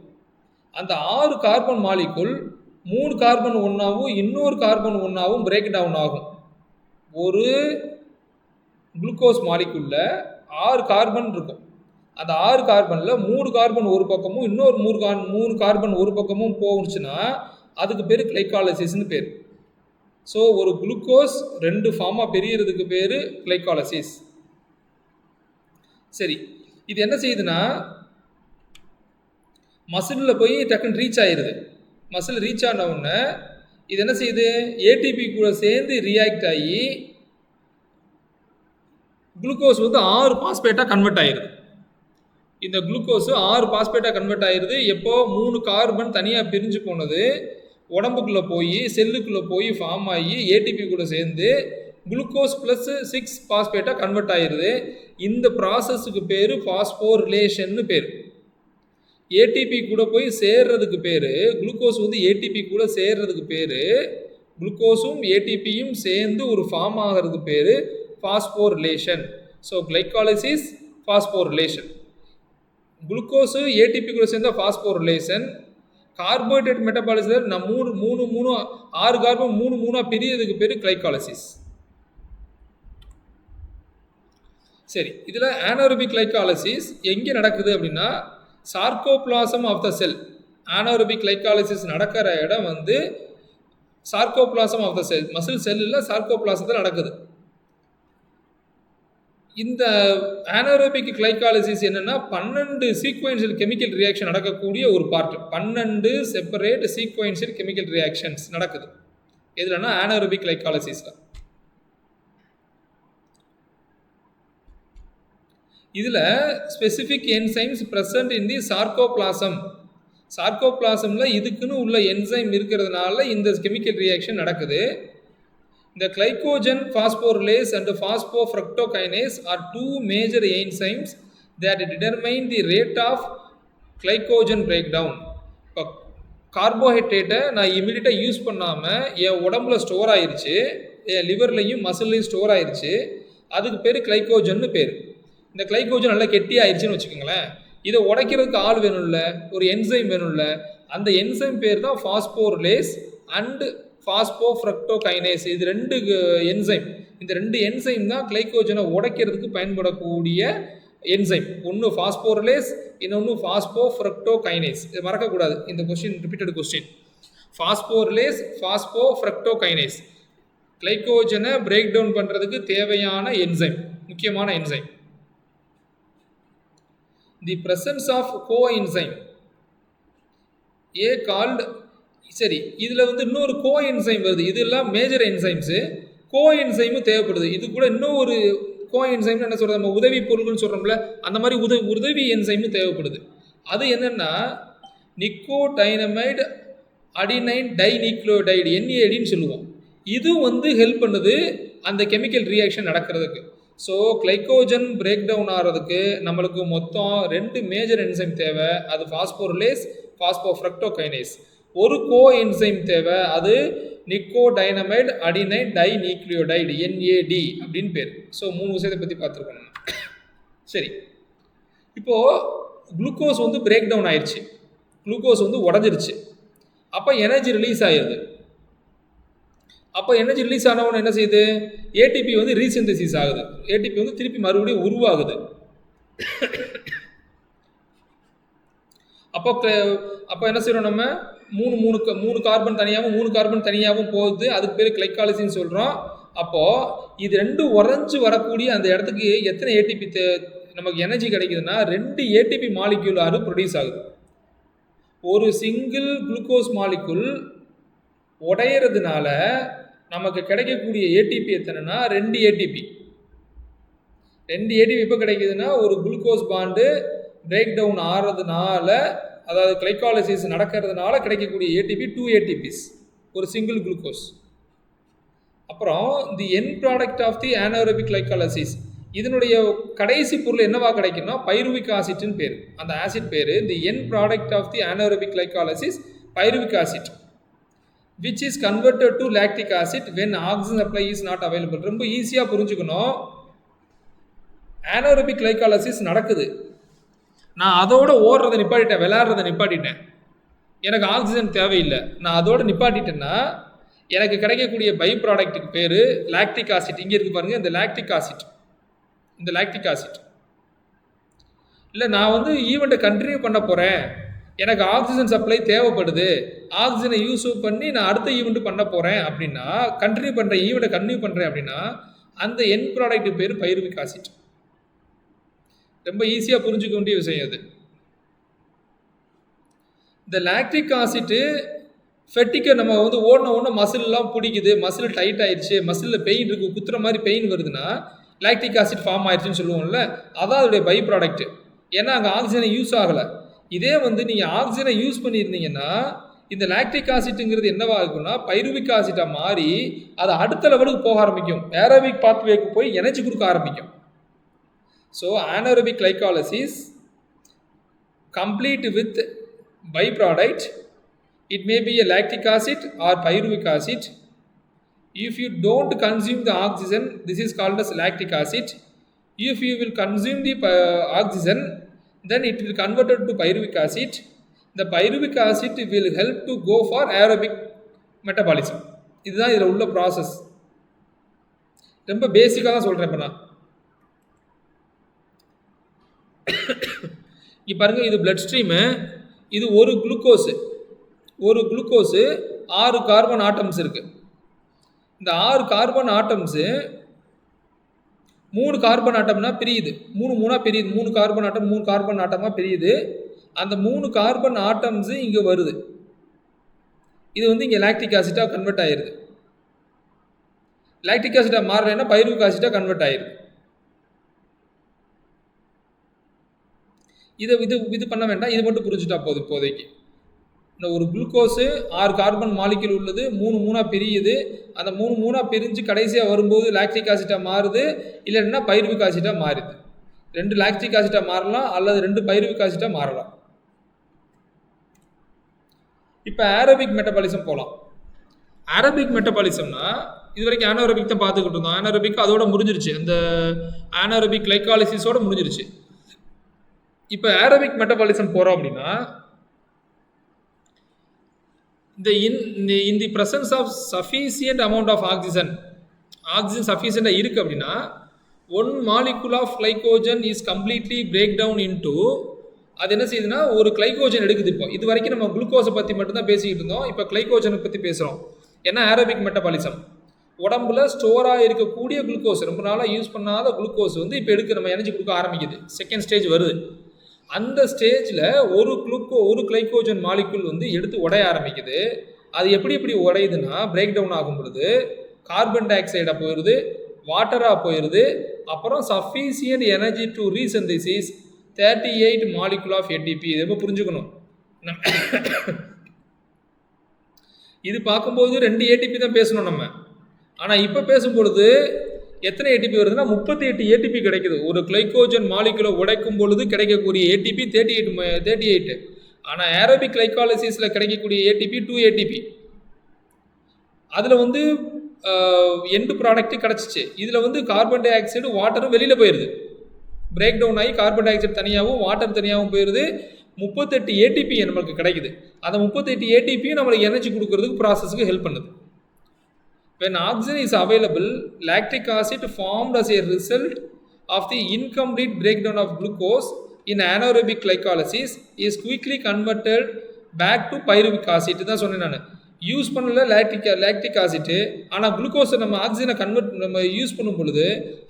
அந்த 6 கார்பன் மாலிக்யூல் 3 கார்பன் ஒன்றாவும் இன்னொரு கார்பன் ஒன்றாவும் பிரேக் டவுன் ஆகும். ஒரு குளுக்கோஸ் மாலிக்யூலில் 6 கார்பன் இருக்கும். அந்த 6 கார்பனில் 3 கார்பன் ஒரு பக்கமும் இன்னொரு 3 கார்பன் ஒரு பக்கமும் போச்சுன்னா அதுக்கு பேர் கிளைகாலிசிஸ்னு பேர். ஸோ ஒரு குளுக்கோஸ் 2 ஃபார்மாக பிரியறதுக்கு பேர் கிளைகாலிசிஸ். சரி, இது என்ன செய்யுதுன்னா மசிலில் போய் டக்குன்னு ரீச் ஆயிடுது. மசில் ரீச் ஆன உடனே இது என்ன செய்யுது? ஏடிபி கூட சேர்ந்து ரியாக்ட் ஆகி குளுக்கோஸ் வந்து 6 பாஸ்பேட்டாக கன்வெர்ட் ஆயிடுது. இந்த குளுக்கோஸ் 6 பாஸ்பேட்டாக கன்வெர்ட் ஆயிடுது. எப்போ 3 கார்பன் தனியாக பிரிஞ்சு போனது உடம்புக்குள்ளே போய் செல்லுக்குள்ளே போய் ஃபார்ம் ஆகி ஏடிபி கூட சேர்ந்து குளுக்கோஸ் ப்ளஸ் 6 பாஸ்பேட்டாக கன்வெர்ட் ஆயிடுது. இந்த ப்ராசஸுக்கு பேர் பாஸ்போரிலேஷன்னு பேர். ஏடிபி கூட போய் சேர்றதுக்கு பேர், குளுக்கோஸ் வந்து ஏடிபி கூட சேர்றதுக்கு பேர், குளுக்கோஸும் ஏடிபியும் சேர்ந்து ஒரு ஃபார்ம் ஆகிறதுக்கு பேர் phosphorylation. So glycolysis, phosphorylation. Glucose ATP கூட சேர்ந்த பாஸ்போரிலேஷன். கார்போஹைட்ரேட் மெட்டபாலிசத்தில் நம்ம 6 கார்பன் 3 பிரியறதுக்கு பேர் கிளைகாலிசிஸ். சரி, இதில் ஆனோரோபிக் கிளைகாலிசிஸ் எங்கே நடக்குது அப்படின்னா சார்கோபிளாசம் ஆஃப் த செல். ஆனோரோபிக் கிளைகாலிசிஸ் நடக்கிற இடம் வந்து சார்கோபிளாசம் ஆஃப் த செல், மசில் செல்லில் சார்கோபிளாசத்தில் நடக்குது. இந்த ஆனோரோபிக் கிளைகாலிசிஸ் என்னென்னா 12 சீக்வென்ஷியல் கெமிக்கல் ரியாக்ஷன் நடக்கக்கூடிய ஒரு part. 12 separate sequential chemical reactions நடக்குது. எதுலன்னா ஆனோரோபிக் கிளைகாலிசிஸில். இதில் specific enzymes present in the sarcoplasm. சார்கோபிளாசமில் இதுக்குன்னு உள்ள என்சைம் இருக்கிறதுனால இந்த கெமிக்கல் ரியாக்ஷன் நடக்குது. இந்த glycogen phosphorylase and phosphofructokinase are 2 major enzymes that determine the rate of glycogen breakdown. இப்போ கார்போஹைட்ரேட்டை நான் இமீடியட்டாக யூஸ் பண்ணாமல் என் உடம்புல ஸ்டோர் ஆயிடுச்சு, என் லிவர்லையும் மசில்லையும் ஸ்டோர் ஆயிடுச்சு, அதுக்கு பேர் கிளைகோஜன்னு பேர். இந்த கிளைகோஜன் நல்லா கெட்டி ஆயிடுச்சுன்னு வச்சுக்கோங்களேன். இதை உடைக்கிறதுக்கு ஆள் வேணும்ல, ஒரு என்சைம் வேணும்ல, அந்த என்சைம் பேர் தான் பாஸ்போரிலேஸ் அண்டு பாஸ்போஃப்ரக்டோகைனேஸ். இது 2 என்சைம். இந்த 2 என்சைம் தான் கிளைகோஜனை உடைக்கிறதுக்கு பயன்படக்கூடிய என்சைம். ஒன்று பாஸ்போரிலேஸ், இன்னொன்று பாஸ்போஃப்ரக்டோகைனேஸ். இது மறக்கக்கூடாது. இந்த question repeated question. Phosphorylase, phosphofructokinase கிளைகோஜனை பிரேக் டவுன் பண்ணுறதுக்கு தேவையான என்சைம், முக்கியமான enzyme. The presence of coenzyme A called. சரி, இதில் வந்து இன்னொரு கோஎன்சைம் வருது. இதெல்லாம் மேஜர் என்சைம்ஸு. கோஎன்சைமும் தேவைப்படுது. இது கூட இன்னும் ஒரு கோஎன்சைம்னு என்ன சொல்கிறது, நம்ம உதவி பொருள்னு சொல்கிறோம்ல, அந்த மாதிரி உதவி என்சைமும் தேவைப்படுது. அது என்னென்னா நிக்கோடைனமைடு அடினைன் டைநிக்ளோடைடு, NADன்னு சொல்லுவோம். இது வந்து ஹெல்ப் பண்ணுது அந்த கெமிக்கல் ரியாக்ஷன் நடக்கிறதுக்கு. ஸோ கிளைகோஜன் பிரேக் டவுன் ஆகிறதுக்கு நம்மளுக்கு மொத்தம் 2 மேஜர் என்சைம் தேவை. அது பாஸ்போரிலேஸ், பாஸ்போஃப்ரக்டோகைனேஸ். ஒரு கோ என்சைம் தேவை. அது நிக்கோடைனமைடு அடினைன் டைநிக்ளியோடைடு, NAD அப்படின்னு பேர். ஸோ 3 விஷயத்தை பற்றி பார்த்துருக்கோம் நம்ம. சரி, இப்போது குளுக்கோஸ் வந்து பிரேக் டவுன் ஆயிடுச்சு, குளுக்கோஸ் வந்து உடஞ்சிருச்சு. அப்போ எனர்ஜி ரிலீஸ் ஆயிடுது. அப்போ எனர்ஜி ரிலீஸ் ஆனவொன்னு என்ன செய்யுது? ஏடிபி வந்து ரீசிந்தசிஸ் ஆகுது. ஏடிபி வந்து திருப்பி மறுபடியும் உருவாகுது. அப்போ என்ன செய்கிறோம் நம்ம மூணு கார்பன் தனியாகவும் போகுது. அதுக்கு பேர் கிளைகாலிசின்னு சொல்கிறோம். அப்போது இது ரெண்டும் உறைஞ்சு வரக்கூடிய அந்த இடத்துக்கு எத்தனை ஏடிபி நமக்கு எனர்ஜி கிடைக்குதுன்னா 2 ஏடிபி மாலிக்யூல் அது ப்ரொடியூஸ் ஆகுது. ஒரு சிங்கிள் குளுக்கோஸ் மாலிக்யூல் உடையிறதுனால நமக்கு கிடைக்கக்கூடிய ஏடிபி எத்தனைனா 2 ஏடிபி. 2 ஏடிபி எப்போ கிடைக்குதுன்னா ஒரு குளுக்கோஸ் பாண்டு பிரேக் டவுன் ஆகிறதுனால, அதாவது கிளைகாலிசிஸ் நடக்கிறதுனால கிடைக்கக்கூடிய ஏடிபி 2 ஏடிபிஸ் ஒரு சிங்கிள் குளுக்கோஸ். அப்புறம் தி end product of the anaerobic glycolysis, இதனுடைய கடைசி பொருள் என்னவா கிடைக்கும்னா பைருவிக் ஆசிட்னு பேர். அந்த ஆசிட் பேர் the end product of the anaerobic glycolysis pyruvic acid, which is converted to lactic acid when oxygen supply is not available. ரொம்ப ஈஸியாக புரிஞ்சுக்கணும். ஆனோரபிக் கிளைகாலிசிஸ் நடக்குது, நான் அதோட ஓடுறதை நிப்பாட்டிட்டேன், விளையாடுறதை நிப்பாட்டிட்டேன், எனக்கு ஆக்சிஜன் தேவையில்லை, நான் அதோட நிப்பாட்டிட்டேன்னா எனக்கு கிடைக்கக்கூடிய பை ப்ராடக்ட்டுக்கு பேர் லாக்டிக் ஆசிட். இங்கே இருக்கு பாருங்கள், இந்த லாக்டிக் ஆசிட். இல்லை நான் ஈவெண்ட்டை கண்டினியூ பண்ண போகிறேன், எனக்கு ஆக்சிஜன் சப்ளை தேவைப்படுது, ஆக்சிஜனை யூஸ் பண்ணி நான் அடுத்த ஈவெண்ட் பண்ண போகிறேன் அப்படின்னா, ஈவெண்ட்டை கண்டினியூ பண்ணுறேன் அப்படின்னா அந்த என் ப்ராடக்ட் பேர் பைருவிக் ஆசிட். ரொம்ப ஈஸியாக புரிஞ்சுக்க வேண்டிய விஷயம் அது. இந்த லாக்டிக் ஆசிட்டு ஃபெட்டிக்கை நம்ம ஓடின மசில்லாம் பிடிக்குது, மசில் டைட் ஆயிடுச்சு, மசிலில் பெயின் இருக்குது, குத்துற மாதிரி பெயின் வருதுன்னா லாக்டிக் ஆசிட் ஃபார்ம் ஆயிடுச்சுன்னு சொல்லுவோம்ல, அதான் அதோடைய பை ப்ராடக்ட். ஏன்னா அங்கே ஆக்சிஜனை யூஸ் ஆகலை. இதே நீங்கள் ஆக்சிஜனை யூஸ் பண்ணியிருந்தீங்கன்னா இந்த லாக்டிக் ஆசிட்டுங்கிறது என்னவா இருக்குன்னா பைருவிக் ஆசிட்டாக மாறி அது அடுத்த லெவலுக்கு போக ஆரம்பிக்கும், ஏரோபிக் பாத்வேக்கு போய் எனர்ஜி கொடுக்க ஆரம்பிக்கும். So anaerobic glycolysis complete with byproduct. It may be a lactic acid or pyruvic acid. If you don't consume the oxygen, this is called as lactic acid. If you will consume the oxygen, then it will convert to pyruvic acid. The pyruvic acid will help to go for aerobic metabolism. இதுதான் இதில் உள்ள process. ரொம்ப பேசிக்காக தான் சொல்கிறேன். இப்போ நான் இங்கே பாருங்கள், இது பிளட் ஸ்ட்ரீமு, இது ஒரு குளுக்கோஸு 6 கார்பன் ஆட்டம்ஸ் இருக்குது. இந்த 6 கார்பன் ஆட்டம்ஸு 3 கார்பன் ஆட்டம்னா பிரியுது, 3 பிரியுது, 3 கார்பன் ஆட்டமாக பிரியுது. அந்த 3 கார்பன் ஆட்டம்ஸு இங்கே வருது, இது இங்கே லாக்டிக் ஆசிட்டாக கன்வெர்ட் ஆகிடுது. லாக்டிக் ஆசிட்டாக மாறலைன்னா பைருவிக் ஆசிட்டாக கன்வெர்ட் ஆகிடுது. இது பண்ண வேண்டாம், இது மட்டும் புரிஞ்சுட்டா போதும் இப்போதைக்கு. இந்த ஒரு குளுக்கோஸு 6 கார்பன் மாலிக்யூல் உள்ளது, 3 பிரியுது. அந்த 3 பிரிஞ்சு கடைசியாக வரும்போது லாக்டிக் ஆசிட்டாக மாறுது, இல்லைன்னா பைருவிக் ஆசிட்டாக மாறுது. 2 லாக்டிக் ஆசிட்டாக மாறலாம் அல்லது 2 பைருவிக் ஆசிட்டாக மாறலாம். இப்போ ஏரோபிக் மெட்டபாலிசம் போகலாம். ஏரோபிக் மெட்டபாலிசம்னா இது வரைக்கும் ஆனோரபிக் தான் பார்த்துக்கிட்டு இருந்தோம். ஆனோரபிக் அதோட முடிஞ்சிருச்சு, அந்த ஆனோரபிக் கிளைகாலிசிஸோட முடிஞ்சிருச்சு. இப்போ ஏரோபிக் மெட்டபாலிசம் போகிறோம் அப்படின்னா in the presence of sufficient amount of oxygen sufficient இருக்குது அப்படின்னா 1 molecule of glycogen is completely break down into, அது என்ன செய்யுதுன்னா ஒரு கிளைகோஜன் எடுக்குது. இப்போ இது வரைக்கும் நம்ம குளுக்கோஸை பற்றி மட்டும்தான் பேசிக்கிட்டு இருந்தோம், இப்போ கிளைகோஜனை பற்றி பேசுகிறோம். ஏன்னா ஏரோபிக் மெட்டபாலிசம் உடம்புல ஸ்டோராக இருக்கக்கூடிய குளுக்கோஸ், ரொம்ப நாளாக யூஸ் பண்ணாத குளுக்கோஸ் இப்போ எடுக்க நம்ம எனர்ஜி கொடுக்க ஆரம்பிக்குது. செகண்ட் ஸ்டேஜ் வருது. அந்த ஸ்டேஜில் ஒரு கிளைகோஜன் மாலிக்யூல் எடுத்து உடைய ஆரம்பிக்குது. அது எப்படி உடையுதுன்னா பிரேக் டவுன் ஆகும் பொழுது கார்பன் டை ஆக்சைடாக போயிடுது, வாட்டராக போயிடுது. அப்புறம் sufficient energy to resynthesis 38 molecule of ATP. இது ரொம்ப புரிஞ்சுக்கணும். இது பார்க்கும்போது 2 ஏடிபி தான் பேசணும் நம்ம. ஆனால் இப்போ பேசும்பொழுது எத்தனை ஏடிபி வருதுன்னா 38 ஏடிபி கிடைக்குது. ஒரு கிளைகோஜன் மாலிகுலை உடைக்கும் பொழுது கிடைக்கக்கூடிய ஏடிபி 38. ஆனால் ஏரோபிக் கிளைகாலிசிஸில் கிடைக்கக்கூடிய ஏடிபி 2 ஏடிபி. அதில் எண்டு ப்ராடக்ட்டு கிடச்சிச்சு. இதில் கார்பன் டை ஆக்சைடு வாட்டரும் வெளியில் போயிடுது. பிரேக் டவுன் ஆகி கார்பன் டை ஆக்சைடு தனியாகவும் வாட்டர் தனியாகவும் போயிடுது. 38 ஏடிபி நம்மளுக்கு கிடைக்குது. அந்த 38 ஏடிபியும் நம்மளுக்கு எனர்ஜி கொடுக்கறதுக்கு ப்ராசஸுக்கு ஹெல்ப் பண்ணுது. When oxygen is available, lactic acid formed as a result of the incomplete breakdown of glucose in anaerobic glycolysis is quickly converted back to pyruvic acid தான் சொன்னேன் நான். யூஸ் பண்ணல லாக்டிக் ஆசிட், ஆனால் குளுக்கோஸை நம்ம ஆக்சிஜனை convert நம்ம use பண்ணும் பொழுது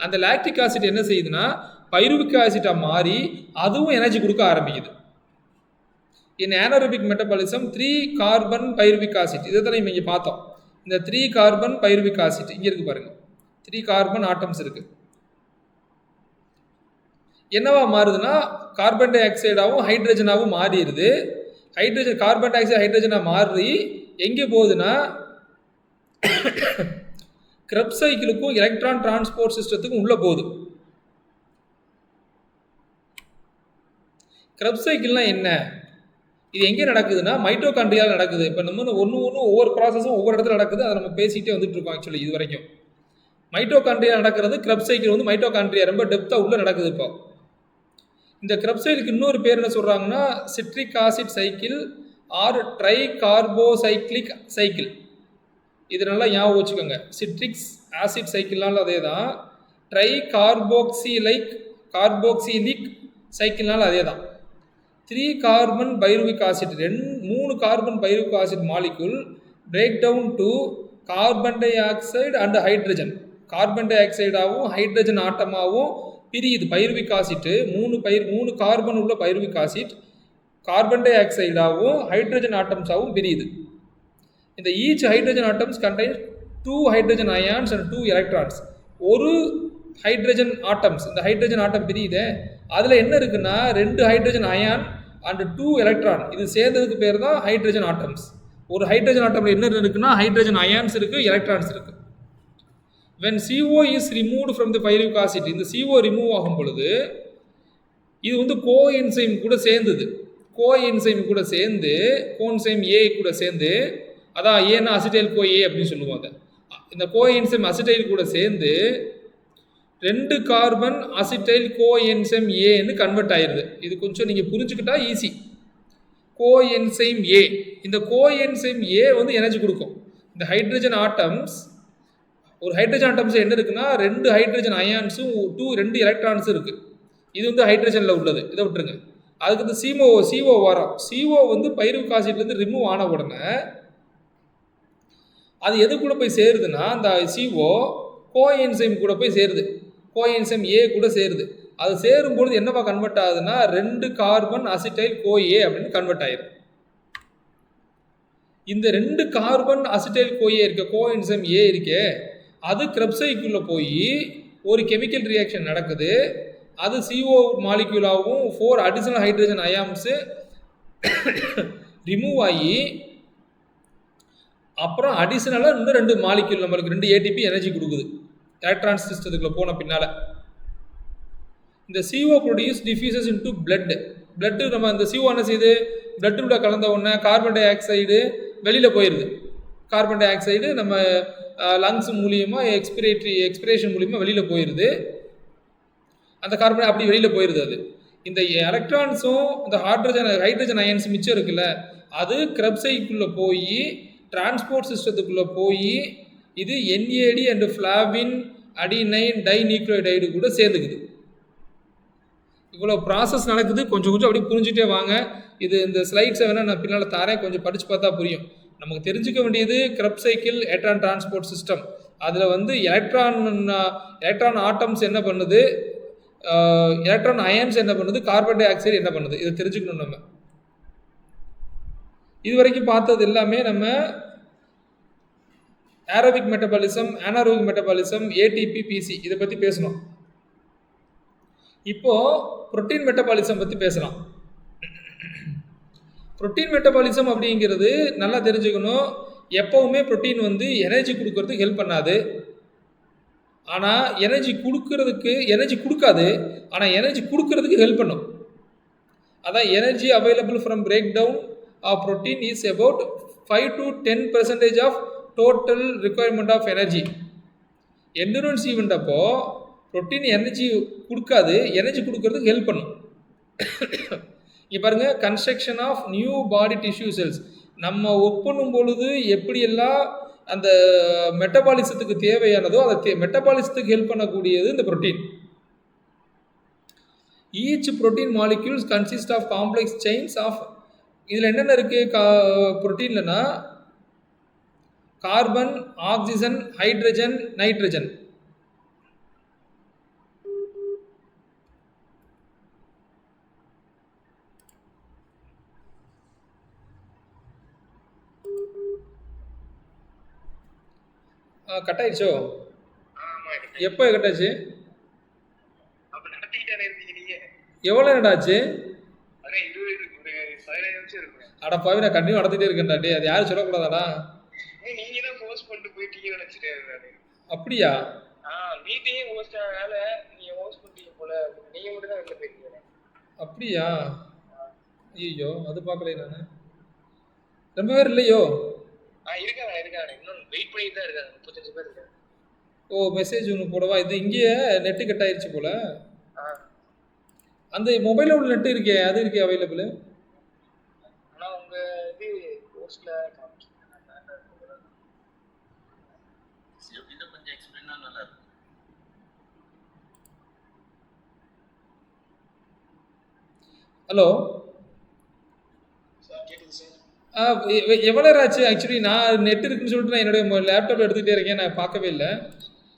அந்த லாக்டிக் ஆசிட் என்ன செய்யுதுன்னா பைருவிக் ஆசிட்டாக மாறி அதுவும் எனர்ஜி கொடுக்க ஆரம்பிக்குது. இன் anaerobic metabolism 3 carbon pyruvic acid, இதை தான் நம்ம இங்கே பார்த்தோம். இந்த 3 கார்பன் பைருவிக் ஆசிட் இங்கே இருக்கு பாருங்க, 3 கார்பன் ஆட்டம்ஸ் இருக்கு. என்னவா மாறுதுன்னா கார்பன் டை ஆக்சைடாகவும் ஹைட்ரஜனாகவும் மாறிடுது. ஹைட்ரஜன் கார்பன் டை ஆக்சைடு ஹைட்ரஜனாக மாறி எங்கே போகுதுன்னா கிரெப்ஸ் சைக்கிளுக்கும் எலக்ட்ரான் டிரான்ஸ்போர்ட் சிஸ்டத்துக்கும் உள்ள போகுது. கிரெப்ஸ் சைக்கிள்னா என்ன, இது எங்கே நடக்குதுன்னா மைட்டோகாண்ட்ரியால் நடக்குது. இப்போ நம்ம ஒன்று ஒவ்வொரு ப்ராசஸும் ஒவ்வொரு இடத்துல நடக்குது, அதை நம்ம பேசிகிட்டே வந்துட்டு இருக்கோம். ஆக்சுவலி இது வரைக்கும் மைட்டோகாண்ட்ரியா நடக்கிறது, கிரெப்ஸ் சைக்கிள் வந்து மைட்டோகாண்ட்ரியா ரொம்ப டெப்த்தாக உள்ளே நடக்குது. இப்போ இந்த கிரெப்ஸ் சைக்கிளுக்கு இன்னொரு பேர் என்ன சொல்கிறாங்கன்னா citric acid cycle or tricarboxylic cycle. இது நல்லா ஞாபகம் வச்சுக்கோங்க. சிட்ரிக்ஸ் ஆசிட் சைக்கிள்னாலும் அதே தான், ட்ரை கார்போக்சிலிக் சைக்கிள்னாலும் அதே தான். 3 carbon pyruvic acid 3 carbon pyruvic acid molecule break down to carbon dioxide and hydrogen. Carbon டை ஆக்சைடாகவும் ஹைட்ரஜன் ஆட்டமாகவும் பிரியுது. பைருவிக் ஆசிட் 3 கார்பன் உள்ள பைருவிக் ஆசிட் கார்பன் டை ஆக்சைடாகவும் ஹைட்ரஜன் ஆட்டம்ஸாகவும் பிரியுது. இந்த each hydrogen atoms contain 2 hydrogen ions and 2 electrons. ஒரு ஹைட்ரஜன் ஆட்டம்ஸ், இந்த ஹைட்ரஜன் ஆட்டம் பிரியுதே, அதில் என்ன இருக்குன்னா 2 ஹைட்ரஜன் அயான் அண்ட் 2 எலக்ட்ரான், இது சேர்ந்ததுக்கு பேர் தான் ஹைட்ரஜன் ஆட்டம்ஸ். ஒரு ஹைட்ரஜன் ஆட்டம்ல என்ன இருக்குன்னா ஹைட்ரஜன் அயான்ஸ் இருக்குது, எலக்ட்ரான்ஸ் இருக்குது. when CO is removed from the pyruvic acid, இந்த CO ரிமூவ் ஆகும் பொழுது இது வந்து கோஎன்சைம் கூட சேர்ந்தது. கோஎன்சைம் கூட சேர்ந்து கோஎன்சைம் ஏ கூட சேர்ந்து, அதான் ஏன்னா அசிடைல் கோ ஏ அப்படின்னு சொல்லுவாங்க. இந்த கோஎன்சைம் அசிடைல் கூட சேர்ந்து 2 கார்பன் அசிடைல் கோஎன்சைம் ஏன்னு கன்வெர்ட் ஆயிடுது. இது கொஞ்சம் நீங்கள் புரிஞ்சுக்கிட்டா ஈஸி. கோஎன்சைம் ஏ, இந்த கோஎன்சைம் ஏ வந்து எனர்ஜி கொடுக்கும். இந்த ஹைட்ரஜன் ஆட்டம்ஸ், ஒரு ஹைட்ரஜன் ஆட்டம்ஸ் என்ன இருக்குன்னா 2 ஹைட்ரஜன் அயான்ஸும் 2 எலக்ட்ரான்ஸும் இருக்குது. இது வந்து ஹைட்ரஜனில் உள்ளது, இதை விட்டுருங்க. அதுக்கு வந்து CO வரும். CO வந்து பைருவிக் ஆசிட்லேருந்து ரிமூவ் ஆன உடனே அது எதுக்குள்ளே போய் சேருதுன்னா அந்த CO கோஎன்சைம் கூட போய் சேருது, கோஎன்சைம் ஏ கூட சேருது. அது சேரும்பொழுது என்னவா கன்வெர்ட் ஆகுதுன்னா 2 கார்பன் அசிடைல் கோ ஏ அப்படின்னு கன்வெர்ட் ஆயிடும். இந்த 2 கார்பன் அசிடைல் கோ ஏ இருக்க கோஎன்சைம் ஏ இருக்கே, அது கிரெப்ஸ் சைக்கிளில் போய் ஒரு கெமிக்கல் ரியாக்ஷன் நடக்குது. அது CO மாலிக்யூலாகவும் 4 additional hydrogen ions remove ஆகி அப்புறம் அடிஷனலாக இன்னும் 2 மாலிக்யூல் நம்மளுக்கு 2 ATP எனர்ஜி கொடுக்குது எலக்ட்ரான் சிஸ்டத்துக்குள்ள போன பின்னால். இந்த CO produce diffuses into blood. நம்ம இந்த CO என்ன செய்யுது, பிளட்டுள்ள கலந்த உடனே கார்பன் டை ஆக்சைடு வெளியில் போயிடுது. கார்பன் டை ஆக்சைடு நம்ம லங்ஸ் மூலியமாக எக்ஸ்பிரேஷன் மூலியமாக வெளியில் போயிடுது. அந்த கார்பன் அப்படி வெளியில் போயிடுது. அது இந்த எலக்ட்ரான்ஸும் இந்த ஹைட்ரஜன் அயன்ஸ் மிச்சம் இருக்குல்ல, அது கிரெப்ஸ் சைக்கிளில் போய் டிரான்ஸ்போர்ட் சிஸ்டத்துக்குள்ளே போய் இது NAD அண்ட் ஃப்ளாவின் அடினைன் டைநியூக்ளியோடைடு கூட சேர்ந்துக்குது. இவ்வளோ ப்ராசஸ் நடக்குது. கொஞ்சம் அப்படி புரிஞ்சுட்டே வாங்க. இது இந்த ஸ்லைட்ஸை வேணால் நான் பின்னால் தாரேன், கொஞ்சம் படித்து பார்த்தா புரியும். நமக்கு தெரிஞ்சுக்க வேண்டியது Krebs cycle, electron transport system. அதில் வந்து எலக்ட்ரான் ஆட்டம்ஸ் என்ன பண்ணுது, எலக்ட்ரான் அயன்ஸ் என்ன பண்ணுது, கார்பன் டை ஆக்சைடு என்ன பண்ணுது, இதை தெரிஞ்சுக்கணும். நம்ம இது வரைக்கும் பார்த்தது எல்லாமே நம்ம aerobic metabolism, anaerobic metabolism, ATP, PC இதை பற்றி பேசணும். இப்போ புரோட்டீன் மெட்டபாலிசம் பற்றி பேசலாம். புரோட்டீன் மெட்டபாலிசம் அப்படிங்கிறது நல்லா தெரிஞ்சுக்கணும். எப்போவுமே புரோட்டீன் வந்து எனர்ஜி கொடுக்கறதுக்கு ஹெல்ப் பண்ணாது, ஆனால் எனர்ஜி கொடுக்காது, ஆனால் எனர்ஜி கொடுக்கறதுக்கு ஹெல்ப் பண்ணும். அதான் energy available from break down of protein is about 5 to 10% of total requirement of energy. Endurance event அப்போ புரோட்டீன் எனர்ஜி கொடுக்காது, எனர்ஜி கொடுக்கறதுக்கு ஹெல்ப் பண்ணும். இங்கே பாருங்கள், construction of new body tissue cells. நம்ம ஒர்க் பண்ணும் பொழுது எப்படியெல்லாம் அந்த மெட்டபாலிசத்துக்கு தேவையானதோ அதை மெட்டபாலிசத்துக்கு ஹெல்ப் பண்ணக்கூடியது இந்த protein. Each protein molecules consist of complex chains of. இதில் என்னென்ன இருக்குது புரோட்டீன்லனா carbon, oxygen, hydrogen, nitrogen. Cut ஆயிடுச்சோ? எப்போ கட் ஆச்சு? எவ்வளோ நேரம் ஆச்சு? அட பாவி, நான் கண்டினியூ நடத்திட்டே இருக்கேன்டா. டே, அது யாரும் சொல்லக்கூடாதாடா? அப்படியா? அப்படியா? ஐயோ, அது பார்க்கல நான். ரொம்ப பேர் இல்லையோ? ஓ, மெசேஜ் ஒன்று போடவா? இது இங்கேயே நெட்டு கட் ஆயிடுச்சு போல. அந்த மொபைலில் உள்ள நெட்டு இருக்கே, அது இருக்கே அவைலபிள். ஹலோ, எவ்வளோ நேரம் ஆச்சு? ஆக்சுவலி நான் நெட் இருக்குன்னு சொல்லிட்டு நான் என்னுடைய லேப்டாப் எடுத்துகிட்டே இருக்கேன், நான் பார்க்கவே இல்லை.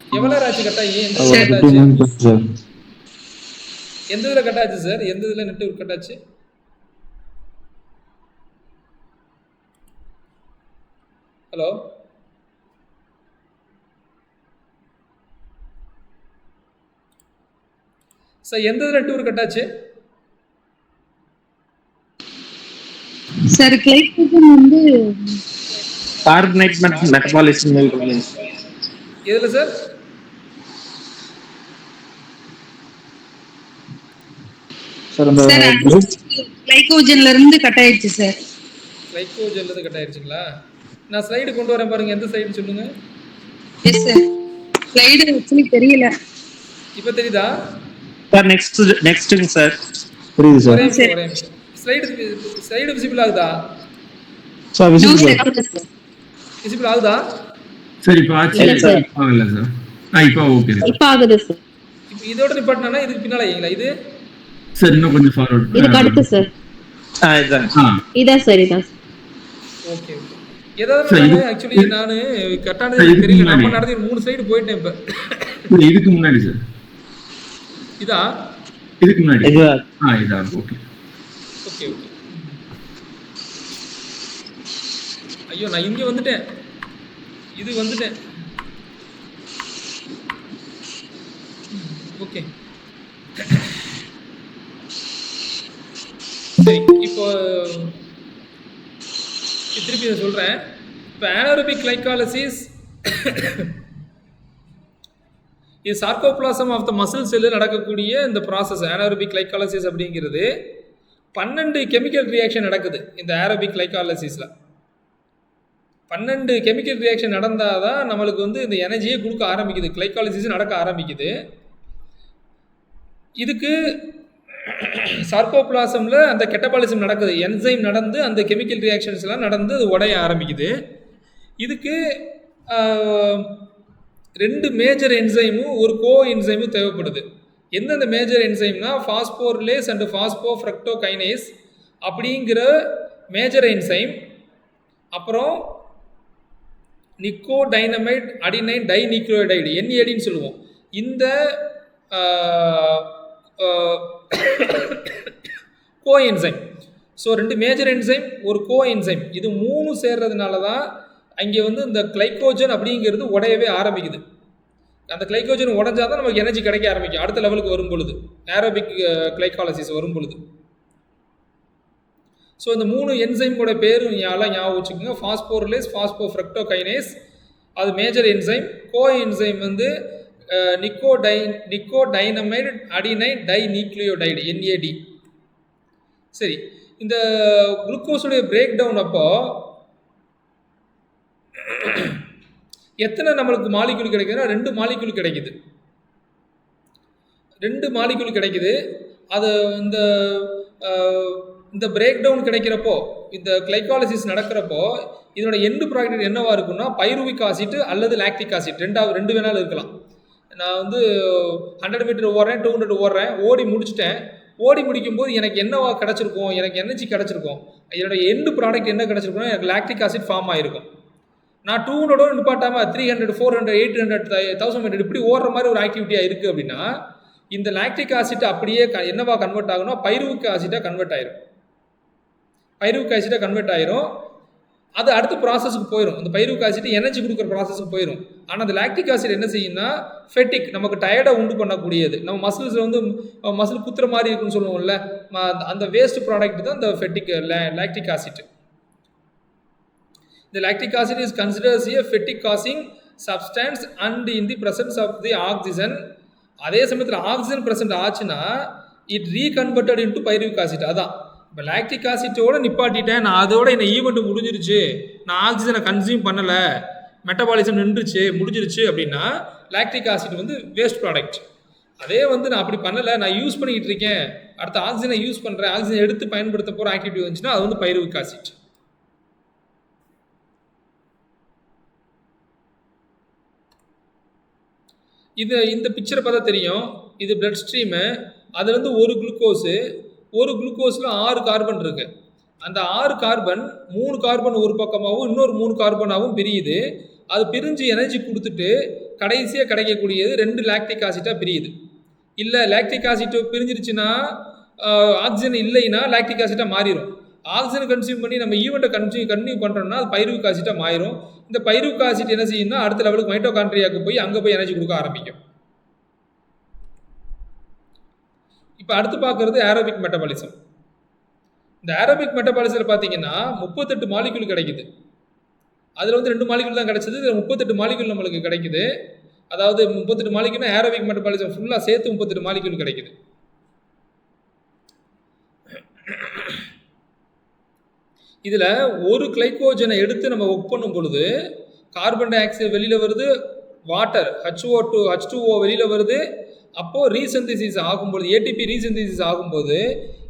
எவ்வளோ நேரம் ஆச்சு கட் ஆகி? எந்த இதில் கட் ஆச்சு? எந்த இதில் கட் ஆச்சு சார்? எந்த இதில் நெட்டு கட் ஆச்சு? ஹலோ, சார் எந்த இதில் நெட் கட் ஆச்சு சார்? கிளைகோஜன் வந்து கார்பனேட் மெட்டபாலிசம். எதுல சார்? கிளைகோஜன்ல இருந்து கட் ஆயிடுச்சு சார். கிளைகோஜன்ல இருந்து கட் ஆயிடுச்சுங்களா? நான் ஸ்லைடு கொண்டு வரேன் பாருங்க. எந்த ஸ்லைடு சொல்லுங்க. எஸ் சார், ஸ்லைடு ஆக்சுவலி தெரியல. இப்போ தெரியுதா சார்? நெக்ஸ்ட்ங்க சார். புரியுது சார். ஒரே நிமிஷம். ஸ்லைடு விசிபிள் ஆகுதா சார்? விசிபிள் ஆகுதா சார்? இப்போ ஆச்சு. ஆகல சார். இப்போ ஓகே. இப்போ ஆகுது சார். இப்போ இதோட நிப்பாட்டினா இதுக்கு பின்னால ஏங்களா இது? சார் இன்னும் கொஞ்சம் ஃபார்வர்ட். இதுக்கு அடுத்து சார். இதான் இதான் சார், இதான். ஓகே. ஏதாவது ஆக்சுவலி நான் கரெக்டானது தெரியல. நம்ம நடத்தி 3 ஸ்லைடு போயிட்டேன். இப்போ இதுக்கு முன்னாடி சார். இதா? இதுக்கு முன்னாடி. இதா. Okay okay okay. ஐயோ, நான் இங்கே வந்துட்டேன். இது வந்துட்டேன். ஓகே சரி. இப்போ திருப்பி இதை சொல்கிறேன். இப்போ anaerobic glycolysis இது சார்கோபிளாசம் ஆஃப் த மசில் செல்லில் நடக்கக்கூடிய இந்த ப்ராசஸ் anaerobic glycolysis அப்படிங்கிறது 12 கெமிக்கல் ரியாக்ஷன் நடக்குது இந்த ஏரோபிக் கிளைகாலிசிஸில். 12 கெமிக்கல் ரியாக்ஷன் நடந்தால் தான் நம்மளுக்கு வந்து இந்த எனர்ஜியை கொடுக்க ஆரம்பிக்குது, கிளைகாலிசிஸ் நடக்க ஆரம்பிக்குது. இதுக்கு சார்கோபிளாசமில் அந்த கெட்டபாலிசம் நடக்குது, என்சைம் நடந்து அந்த கெமிக்கல் ரியாக்ஷன்ஸ்லாம் நடந்து அது உடைய ஆரம்பிக்குது. இதுக்கு 2 மேஜர் என்சைமும் ஒரு கோ என்சைமும் தேவைப்படுது. எந்தெந்த மேஜர் என்சைம்னா ஃபாஸ்போரிலேஸ் அண்ட் ஃபாஸ்போஃப்ரக்டோகைனேஸ் அப்படிங்கிற மேஜர் என்சைம், அப்புறம் நிக்கோடைனமைட் அடினைன் டைநிக்ளோடைடு NADன்னு சொல்லுவோம். இந்த கோ என்சைம். ஸோ 2 மேஜர் என்சைம் ஒரு கோ என்சைம், இது 3 சேர்றதுனால தான் அங்கே வந்து இந்த கிளைகோஜன் அப்படிங்கிறது உடையவே ஆரம்பிக்குது. அந்த கிளைகோஜன் உடஞ்சா தான் நமக்கு எனர்ஜி கிடைக்க ஆரம்பிக்கும் அடுத்த லெவலுக்கு வரும் பொழுது, ஏரோபிக் கிளைகாலிசிஸ் வரும் பொழுது. ஸோ இந்த 3 என்சைமோட பேரும் ஞாபகம் வச்சுக்கோங்க. ஃபாஸ்போரிலேஸ், ஃபாஸ்போஃப்ரக்டோகைனேஸ் அது மேஜர் என்சைம். கோ என்சைம் வந்து நிக்கோடைனமைட் அடினைன் டைநிக்ளியோடைடு NAD. சரி, இந்த குளுக்கோஸுடைய பிரேக் டவுன் அப்போ எத்தனை நம்மளுக்கு மாலிக்யூல் கிடைக்குதுன்னா 2 மாலிக்யூல் கிடைக்குது. 2 மாலிக்யூல் கிடைக்குது. அது இந்த பிரேக் டவுன் கிடைக்கிறப்போ, இந்த கிளைகாலிசிஸ் நடக்கிறப்போ இதோட எண்டு ப்ராடக்ட் என்னவா இருக்குன்னா பைருவிக் ஆசிட் அல்லது லாக்டிக் ஆசிட், 2 வேணாலும் இருக்கலாம். நான் வந்து 100 மீட்டர் ஓடுறேன், 200 ஓடுறேன், ஓடி முடிச்சுட்டேன். ஓடி முடிக்கும்போது எனக்கு என்னவா கிடச்சிருக்கும், எனக்கு எனர்ஜி கிடச்சிருக்கும், என்னோட எண்டு ப்ராடக்ட் என்ன கிடச்சிருக்குன்னா எனக்கு லாக்டிக் ஆசிட் ஃபார்ம் ஆகிருக்கும். நான் 200 நிப்பாட்டாமல் 300 400 800 1500 இப்படி ஓடுற மாதிரி ஒரு ஆக்டிவிட்டியாக இருக்குது அப்படின்னா இந்த லாக்டிக் ஆசிட் அப்படியே என்னவா கன்வெர்ட் ஆகும்னா பைருவிக் ஆசிட்டாக கன்வெர்ட் ஆயிரும். பைருவிக் ஆசிட்டாக கன்வெர்ட் ஆயிரும். அது அடுத்த ப்ராசஸுக்கு போயிடும். அந்த பைருவிக் ஆசிட் எனர்ஜி கொடுக்குற ப்ராசஸுக்கு போயிடும். ஆனால் அந்த லாக்டிக் ஆசிட் என்ன செய்யும்னா ஃபெட்டிக், நமக்கு டயர்டை உண்டு பண்ணக்கூடியது. நம்ம மசில்ஸில் வந்து மசில் குத்துற மாதிரி இருக்குன்னு சொல்லுவோம்ல, அந்த வேஸ்ட் ப்ராடக்ட் தான் இந்த ஃபெட்டிக் lactic acid. The lactic acid is considered as a fatigue causing substance and in the presence of the oxygen. அதே சமயத்தில் ஆக்சிஜன் பிரசன்ட் ஆச்சுன்னா இட் ரீகன்வெர்டட் இன்டு பைருவிக் ஆசிட். அதான் இப்போ லாக்டிக் ஆசிட்டோட நிப்பாட்டிட்டேன், நான் அதோட என்ன ஈவெண்ட் முடிஞ்சிருச்சு, நான் ஆக்சிஜனை கன்சியூம் பண்ணலை, மெட்டபாலிசம் நின்றுச்சு முடிஞ்சிருச்சு அப்படின்னா லாக்டிக் ஆசிட் வந்து வேஸ்ட் ப்ராடக்ட். அதே வந்து நான் அப்படி பண்ணலை, நான் யூஸ் பண்ணிக்கிட்டு இருக்கேன், அடுத்த ஆக்சிஜனை யூஸ் பண்ணுறேன், ஆக்சிஜன் எடுத்து பயன்படுத்த போகிற ஆக்டிவிட்டி வந்துச்சுன்னா அது வந்து பைருவிக் ஆசிட். இந்த பிக்சரை பார்த்தா தெரியும், இது பிளட் ஸ்ட்ரீமு. அதில் வந்து ஒரு குளுக்கோஸில் 6 கார்பன் இருக்குது. அந்த 6 கார்பன் 3 கார்பன் ஒரு பக்கமாகவும் இன்னொரு 3 கார்பனாகவும் பிரியுது. அது பிரிஞ்சு எனர்ஜி கொடுத்துட்டு கடைசியாக கிடைக்கக்கூடியது 2 லாக்டிக் ஆசிட்டாக பிரியுது. இல்லை லாக்டிக் ஆசிட் பிரிஞ்சிருச்சுன்னா ஆக்சிஜன் இல்லைன்னா லாக்டிக் ஆசிட்டாக மாறிடும். ஆக்சிஜனை கன்சியூம் பண்ணி நம்ம ஈவெண்ட்டை கன்டினியூ பண்ணுறோம்னா அது பைருவிக் ஆசிட்டாக மாறிடும். இந்த பைருவிக் ஆசிட் என்ன செய்யும்னா அடுத்த லெவலுக்கு மைட்டோகாண்ட்ரியாவுக்கு போய் அங்கே போய் எனர்ஜி கொடுக்க ஆரம்பிக்கும். இப்போ அடுத்து பார்க்குறது ஏரோபிக் மெட்டபாலிசம். இந்த ஏரோபிக் மெட்டபாலிசத்தில் பார்த்தீங்கன்னா 38 மாலிக்யூல் கிடைக்குது. அதில் வந்து 2 மாலிக்யூல் தான் கிடைச்சது, இதில் 38 மாலிக்யூல் நம்மளுக்கு கிடைக்குது. அதாவது 38 மாலிக்யூல்னா ஏரோபிக் மெட்டபாலிசம் ஃபுல்லாக சேர்த்து 38 மாலிக்யூல் கிடைக்குது. இதில் ஒரு கிளைக்கோஜனை எடுத்து நம்ம ஒர்க் பண்ணும் பொழுது கார்பன் டை ஆக்சைடு வெளியில் வருது, வாட்டர் H2O வெளியில் வருது. அப்போது ரீசென்திசிஸ் ஆகும்போது ஏடிபி ரீசென்திசிஸ் ஆகும்போது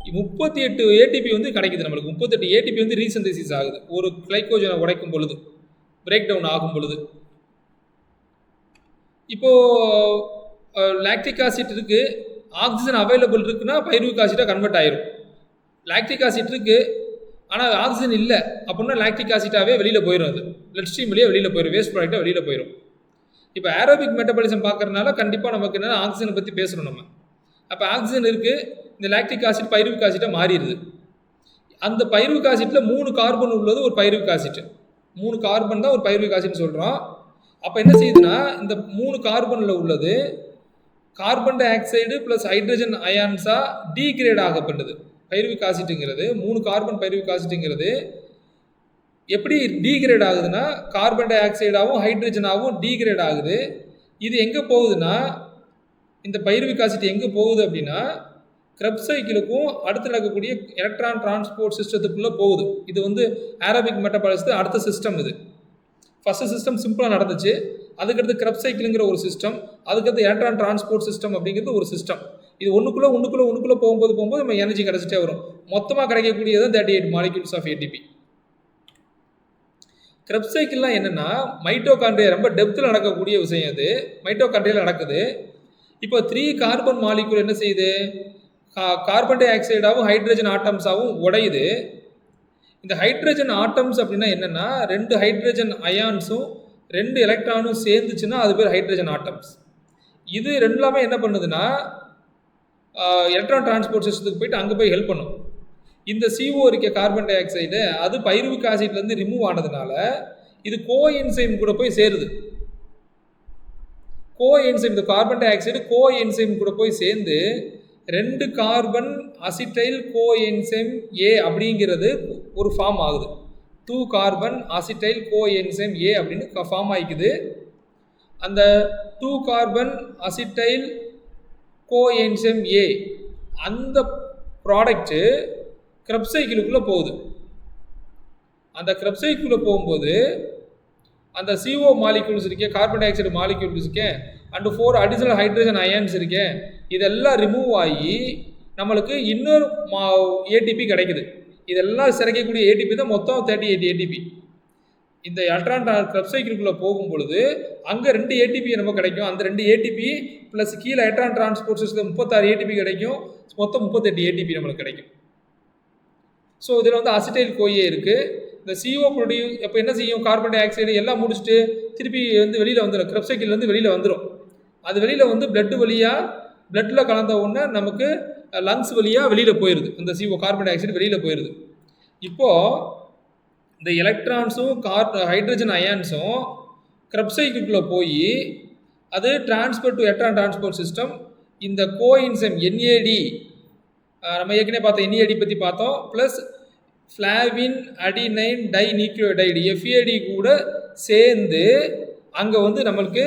38 ஏடிபி வந்து கிடைக்குது நம்மளுக்கு. 38 ஏடிபி வந்து ரீசென்திசிஸ் ஆகுது ஒரு கிளைக்கோஜனை உடைக்கும் பொழுது, பிரேக் டவுன் ஆகும் பொழுது. இப்போது லாக்டிக் ஆசிட் இருக்குது, ஆக்சிஜன் அவைலபிள் இருக்குன்னா பைருவிக் ஆசிட்டாக கன்வெர்ட் ஆயிரும். லாக்டிக் ஆசிட் இருக்குது ஆனால் ஆக்சிஜன் இல்லை அப்படின்னா லாக்டிக் ஆசிட்டாகவே வெளியில் போயிடும். அது பிளட் ஸ்ட்ரீம்லேயே வெளியில் போயிடும், வேஸ்ட் ப்ராடக்டாக வெளியில் போயிடும். இப்போ ஏரோபிக் மெட்டபாலிசம் பார்க்கறதுனால கண்டிப்பாக நமக்கு என்னென்னா ஆக்சிஜனை பற்றி பேசணும் நம்ம. அப்போ ஆக்சிஜன் இருக்குது, இந்த லாக்டிக் ஆசிட் பைருவிக் ஆசிட்டாக மாறிடுது. அந்த பைருவிக் ஆசிட்டில் 3 கார்பன் உள்ளது ஒரு பைருவிக் ஆசிட். 3 கார்பன் தான் ஒரு பைருவிக் ஆசிட்னு சொல்கிறோம். அப்போ என்ன செய்யுதுன்னா இந்த 3 கார்பனில் உள்ளது carbon dioxide plus hydrogen அயான்ஸாக டீக்ரேட் ஆகப்படுது. பைருவிக் ஆசிட்டுங்கிறது 3 கார்பன் பைருவிக் ஆசிட்டுங்கிறது எப்படி டீக்ரேட் ஆகுதுன்னா கார்பன் டை ஆக்சைடாகவும் ஹைட்ரஜனாகவும் டீக்ரேட் ஆகுது. இது எங்கே போகுதுன்னா இந்த பைருவிக் ஆசிட் எங்கே போகுது அப்படின்னா கிரெப்ஸ் சைக்கிளுக்கும் அடுத்து நடக்கக்கூடிய எலக்ட்ரான் டிரான்ஸ்போர்ட் சிஸ்டத்துக்குள்ளே போகுது. இது வந்து ஏரோபிக் மெட்டபாலிசத்து அடுத்த சிஸ்டம். இது ஃபஸ்ட்டு சிஸ்டம் சிம்பிளாக நடந்துச்சு, அதுக்கடுத்து கிரெப்ஸ் சைக்கிளுங்கிற ஒரு சிஸ்டம், அதுக்கடுத்து எலக்ட்ரான் டிரான்ஸ்போர்ட் சிஸ்டம் அப்படிங்கிறது ஒரு சிஸ்டம். இது ஒன்றுக்குள்ளே போகும்போது நம்ம எனர்ஜி கிடச்சிட்டே வரும். மொத்தமாக கிடைக்கக்கூடியது 38 மாலிக்யூல்ஸ் ஆஃப் ஏடிபி. கிரெப்ஸ் சைக்கிள்லாம் என்னென்னா மைட்டோகாண்ட்ரியா ரொம்ப டெப்த்தில் நடக்கக்கூடிய விஷயம். அது மைட்டோகாண்ட்ரியாவில் நடக்குது. இப்போ 3 கார்பன் மாலிக்யூல் என்ன செய்யுது, கார்பன் டை ஆக்சைடாகவும் ஹைட்ரஜன் ஆட்டம்ஸாகவும் உடையுது. இந்த ஹைட்ரஜன் ஆட்டம்ஸ் அப்படின்னா என்னென்னா 2 ஹைட்ரஜன் அயான்ஸும் 2 எலக்ட்ரானும் சேர்ந்துச்சுன்னா அது பேர் ஹைட்ரஜன் ஆட்டம்ஸ். இது ரெண்டுலாமே என்ன பண்ணுதுன்னா எலக்ட்ரான் டிரான்ஸ்போர்ட் சிஸ்டத்துக்கு போயிட்டு அங்கே போய் ஹெல்ப் பண்ணும். இந்த CO இருக்க கார்பன் டை ஆக்சைடு அது பைருவிக் ஆசிட்லேருந்து ரிமூவ் ஆனதுனால இது கோஎன்சைம் கூட போய் சேருது. கோஎன்சைம், இந்த கார்பன் டை ஆக்சைடு கோஎன்சைம் கூட போய் சேர்ந்து 2 கார்பன் அசிட்டைல் கோஎன்சைம் A அப்படிங்கிறது ஒரு ஃபார்ம் ஆகுது. 2 கார்பன் அசிட்டைல் கோஎன்சைம் A அப்படின்னு ஃபார்ம் ஆகிக்குது. அந்த 2 கார்பன் அசிட்டைல் கோஎன்சைம் A அந்த ப்ராடக்ட்டு கிரெப்ஸ் சைக்கிளுக்குள்ளே போகுது. அந்த கிரெப்ஸ் சைக்கிளுக்குள்ளே போகும்போது அந்த CO மாலிக்யூல்ஸ் இருக்கே, கார்பன் டை ஆக்சைடு மாலிக்யூல்ஸ் இருக்கே, அண்டு 4 அடிஷனல் ஹைட்ரஜன் அயன்ஸ் இருக்கே, இதெல்லாம் ரிமூவ் ஆகி நம்மளுக்கு இன்னொரு ஏடிபி கிடைக்குது. இதெல்லாம் சிறைக்கக்கூடிய ஏடிபி தான் மொத்தம் 38 ஏடிபி. இந்த எலக்ட்ரான் கிரப் சைக்கிள்குள்ளே போகும் பொழுது அங்கே 2 ஏடிபி நமக்கு கிடைக்கும். அந்த 2 ஏடிபி ப்ளஸ் கீழே எலக்ட்ரான் டிரான்ஸ்போர்ட் சிஸ்டத்தில் 36 ஏடிபி கிடைக்கும். மொத்தம் 38 ஏடிபி நம்மளுக்கு கிடைக்கும். ஸோ இதில் வந்து அசிட்டைல் கோயே இருக்குது. இந்த CO ப்ரொடியூஸ் இப்போ என்ன செய்யும், கார்பன் டை ஆக்சைடு எல்லாம் முடிச்சுட்டு திருப்பி வந்து வெளியில் வந்துடும், கிரப் சைக்கிள் வந்து வெளியில் வந்துடும். அது வெளியில் வந்து பிளட்டில் கலந்த உடனே நமக்கு லங்ஸ் வழியாக வெளியில் போயிடுது. இந்த CO கார்பன் டை ஆக்சைடு வெளியில் போயிடுது. இப்போது இந்த எலக்ட்ரான்ஸும் ஹைட்ரஜன் அயான்ஸும் கிரப் சைக்கிள்குள்ளே போய் அது transfer to electron transport system. இந்த கோஎன்சைம் NAD, நம்ம ஏற்கனவே பார்த்தோம் NAD பற்றி பார்த்தோம், plus flavin adenine dinucleotide FAD கூட சேர்ந்து அங்கே வந்து நம்மளுக்கு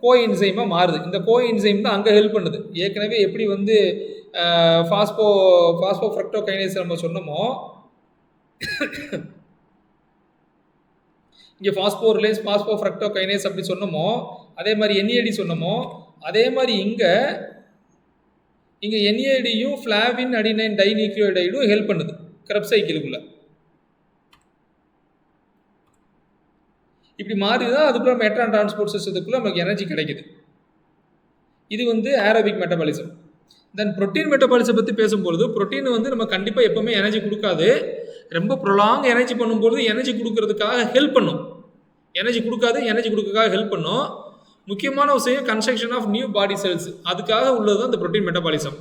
கோஎன்சைமாக மாறுது. இந்த கோஎன்சைம் தான் அங்கே ஹெல்ப் பண்ணுது. ஏற்கனவே எப்படி வந்து ஃபாஸ்போ ஃப்ரக்டோகைனேஸ் நம்ம சொன்னோமோ, இங்கே ஃபாஸ்போரிலேஸ் ஃபாஸ்போ ஃப்ரக்டோகைனேஸ் அப்படி சொன்னோமோ, அதே மாதிரி NAD சொன்னோமோ, அதே மாதிரி இங்கே NADயும் ஃப்ளாவின் அடினைன் டை நியூக்ளியோடைடும் ஹெல்ப் பண்ணுது கிரப் சைக்கிளுக்குள்ள. இப்படி மாறி தான் அதுக்கப்புறம் எலக்ட்ரான் டிரான்ஸ்போர்ட் சிஸ்டத்துக்குள்ள நமக்கு எனர்ஜி கிடைக்குது. இது வந்து ஏரோபிக் மெட்டபாலிசம். தென் புரோட்டீன் மெட்டபாலிசம் பற்றி பேசும்பொழுது, புரோட்டீன் வந்து நம்ம கண்டிப்பாக எப்போவுமே எனர்ஜி கொடுக்காது. ரொம்ப ப்ரொலாங் எனர்ஜி பண்ணும்போது எனர்ஜி கொடுக்கறதுக்காக ஹெல்ப் பண்ணும். எனர்ஜி கொடுக்காது, எனர்ஜி கொடுக்கறதுக்காக ஹெல்ப் பண்ணும். முக்கியமான விஷயம் construction of new body cells, அதுக்காக உள்ளது தான் இந்த புரோட்டீன் மெட்டபாலிசம்.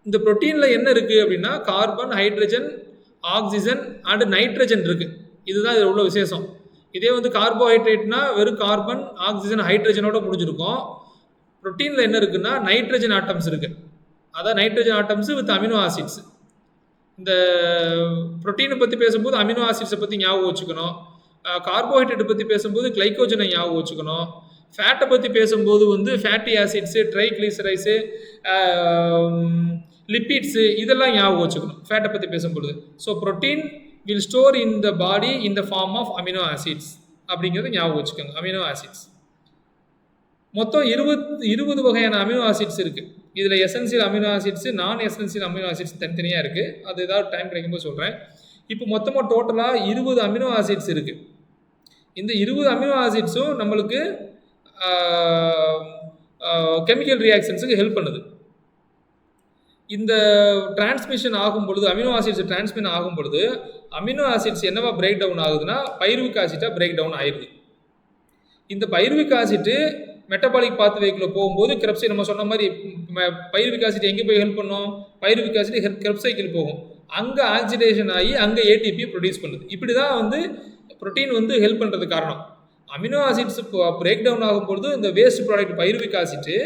இந்த புரோட்டீனில் என்ன இருக்குது அப்படின்னா, carbon, hydrogen, oxygen and nitrogen இருக்குது. இதுதான் இதில் உள்ள விசேஷம். இதே வந்து கார்போஹைட்ரேட்னா வெறும் கார்பன், ஆக்சிஜன், ஹைட்ரஜனோட முடிஞ்சிருக்கும். புரோட்டீனில் என்ன இருக்குன்னா நைட்ரஜன் ஆட்டம்ஸ் இருக்குது. அதான் nitrogen atoms with amino acids. இந்த புரோட்டீனை பற்றி பேசும்போது அமினோ ஆசிட்ஸை பற்றி ஞாபகம் வச்சுக்கணும். கார்போஹைட்ரேட்டை பற்றி பேசும்போது கிளைக்கோஜனை ஞாபகம் வச்சுக்கணும். ஃபேட்டை பற்றி பேசும்போது வந்து ஃபேட்டி ஆசிட்ஸு, ட்ரைக்ளிசரைஸு, லிப்பிட்ஸு இதெல்லாம் ஞாபகம் வச்சுக்கணும் ஃபேட்டை பற்றி பேசும்பொழுது. So protein will store in the body in the form of amino acids அப்படிங்கிறத ஞாபகம் வச்சுக்கோங்க. அமினோ ஆசிட்ஸ் மொத்தம் 20 வகையான அமினோ ஆசிட்ஸ் இருக்குது. இதில் எசென்சியல் அமினோ ஆசிட்ஸு, நான் எசென்சியல் அமினோ ஆசிட்ஸ் தனித்தனியாக இருக்குது. அது ஏதாவது டைம் கிடைக்கும்போது சொல்கிறேன். இப்போ மொத்தமாக டோட்டலாக 20 அமினோ ஆசிட்ஸ் இருக்குது. இந்த 20 அமினோ ஆசிட்ஸும் நம்மளுக்கு கெமிக்கல் ரியாக்ஷன்ஸுக்கு ஹெல்ப் பண்ணுது. இந்த டிரான்ஸ்மிஷன் ஆகும் பொழுது, அமினோ ஆசிட்ஸ் டிரான்ஸ்மிஷன் ஆகும் பொழுது அமினோ ஆசிட்ஸ் என்னவா பிரேக் டவுன் ஆகுதுன்னா பைருவிக் ஆசிட்டாக பிரேக் டவுன் ஆயிடுது. இந்த பைருவிக் ஆசிட்டு மெட்டபாலிக் பாத்வேக்குள்ளே போகும்போது கிரப் சைக்கிள், நம்ம சொன்ன மாதிரி பைருவிக் ஆசிட் எங்கே போய் ஹெல்ப் பண்ணும், பைருவிக் ஆசிட் கிரப் சைக்கிள் போகும். அங்கே ஆக்சிடேஷன் ஆகி அங்கே ஏடிபி ப்ரொடியூஸ் பண்ணுது. இப்படி தான் வந்து புரோட்டீன் வந்து ஹெல்ப் பண்ணுறது காரணம். அமினோ ஆசிட்ஸ் பிரேக் டவுன் ஆகும்பொழுது இந்த வேஸ்ட் ப்ராடக்ட் பைருவிக் ஆசிட்டு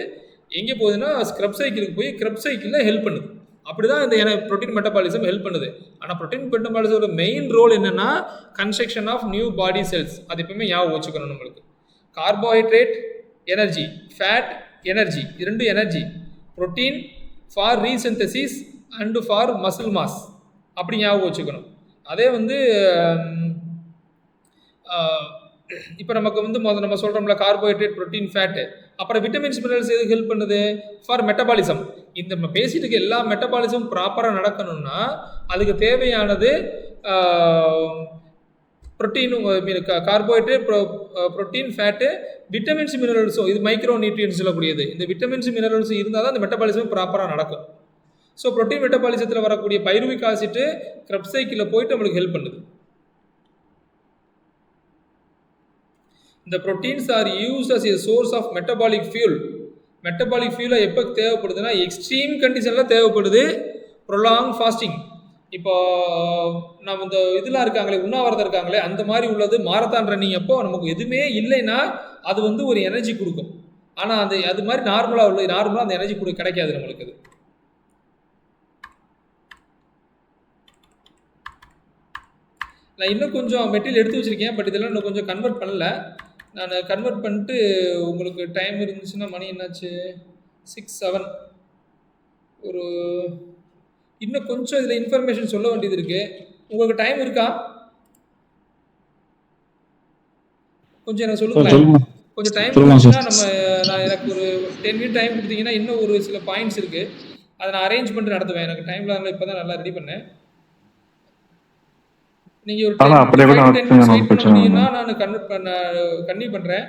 எங்கே போகுதுன்னா கிரப் சைக்கிளுக்கு போய் கிரப் சைக்கிளில் ஹெல்ப் பண்ணுது. அப்படி தான் இந்த புரோட்டீன் மெட்டபாலிசம் ஹெல்ப் பண்ணுது. ஆனால் புரோட்டீன் மெட்டபாலிசமோட மெயின் ரோல் என்னென்னா construction of new body cells. அது எப்பவுமே ஞாபகம் வச்சுக்கணும் நம்மளுக்கு. கார்போஹைட்ரேட் எனர்ஜி, ஃபேட் எனர்ஜி, இரண்டு எனர்ஜி. Protein for resynthesis and for muscle mass அப்படி ஞாபகம் வச்சுக்கணும். அதே வந்து இப்போ நமக்கு வந்து நம்ம சொல்கிறோம்ல கார்போஹைட்ரேட், புரோட்டீன், ஃபேட்டு, அப்புறம் விட்டமின்ஸ் மினரல்ஸ் எதுக்கு ஹெல்ப் பண்ணுது? For metabolism. இந்த நம்ம பேசிட்டு இருக்க எல்லா மெட்டபாலிசமும் ப்ராப்பராக நடக்கணும்னா அதுக்கு தேவையானது புரோட்டீனும், கார்போஹைட்ரேட், புரோட்டீன், ஃபேட்டு, விட்டமின்ஸ் மினரல்ஸும், இது மைக்ரோ நியூட்ரியன்ஸ் சொல்லக்கூடியது. இந்த விட்டமின்ஸ் மினரல்ஸும் இருந்தால் தான் இந்த மெட்டபாலிசம் ப்ராப்பராக நடக்கும். ஸோ புரோட்டீன் மெட்டபாலிசத்தில் வரக்கூடிய பைருவிக் ஆசிட்டு கிரப் சைக்கிளில் போயிட்டு நம்மளுக்கு ஹெல்ப் பண்ணுது. இந்த proteins are used as a source of metabolic fuel. Metabolic ஃபியூலை எப்போ தேவைப்படுதுன்னா எக்ஸ்ட்ரீம் கண்டிஷனில் தேவைப்படுது. ப்ரொலாங் ஃபாஸ்டிங், இப்போ நம்ம இந்த இதெல்லாம் இருக்காங்களே, உண்ணாவிரதம் இருக்காங்களே, அந்த மாதிரி உள்ளது. மாரத்தான் ரன்னிங் அப்போ நமக்கு எதுவுமே இல்லைன்னா அது வந்து ஒரு எனர்ஜி கொடுக்கும். ஆனால் அது மாதிரி நார்மலாக அந்த எனர்ஜி கிடைக்காது நம்மளுக்கு. அது நான் இன்னும் கொஞ்சம் மெட்டீரியல் எடுத்து வச்சுருக்கேன், பட் இதெல்லாம் இன்னும் கொஞ்சம் கன்வெர்ட் பண்ணல. நான் கன்வெர்ட் பண்ணிட்டு உங்களுக்கு டைம் இருந்துச்சுன்னா, மணி என்னாச்சு 6-7, ஒரு இன்னும் கொஞ்சம் இதில் இன்ஃபர்மேஷன் சொல்ல வேண்டியது இருக்குது. உங்களுக்கு டைம் இருக்கா? கொஞ்சம் எனக்கு சொல்லுங்களேன். கொஞ்சம் டைம் இருந்துச்சுன்னா எனக்கு ஒரு 10 minutes டைம் கொடுத்தீங்கன்னா இன்னும் ஒரு சில பாயிண்ட்ஸ் இருக்குது, அதை நான் அரேஞ்ச் பண்ணிட்டு நடத்துவேன். எனக்கு டைமில் இப்போ தான் நல்லா ரெடி பண்ணேன். நீங்கள் ஒரு ஆனா, 10 அப்படியே கூட 5 to 10 நடத்துங்க, minutes ஒண்ணும் வெயிட் பண்ண பிரச்சனை முடியும்னா இல்ல. நான் கன்டினியூ பண்ணுறேன்.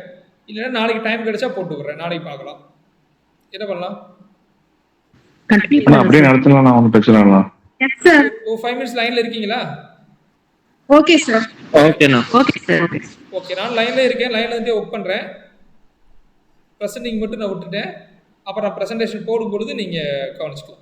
இல்லைன்னா நாளைக்கு டைம் கிடைச்சா போட்டு விட்றேன். நாளைக்கு பார்க்கலாம். என்ன பண்ணலாம்? கண்டினியூ ஆனா, பண்ணுங்க அப்படியே சார். நடத்தலாம், ஒன்றும் பிரச்சனை இல்ல. Yes sir. ஒரு 5 மினிட்ஸ் லைனில் இருக்கீங்களா? Okay sir. ஓகேண்ணா. Okay sir. ஓகே. ஓகே, நான் லைனில் இருக்கேன். லைனில் இருந்தே ஒர்க் பண்ணுறேன். ப்ரெசென்டிங் மட்டும் நான் விட்டுட்டேன். அப்புறம் நான் ப்ரெசன்டேஷன் போடும் பொழுது நீங்கள் கவனிச்சுக்கலாம்.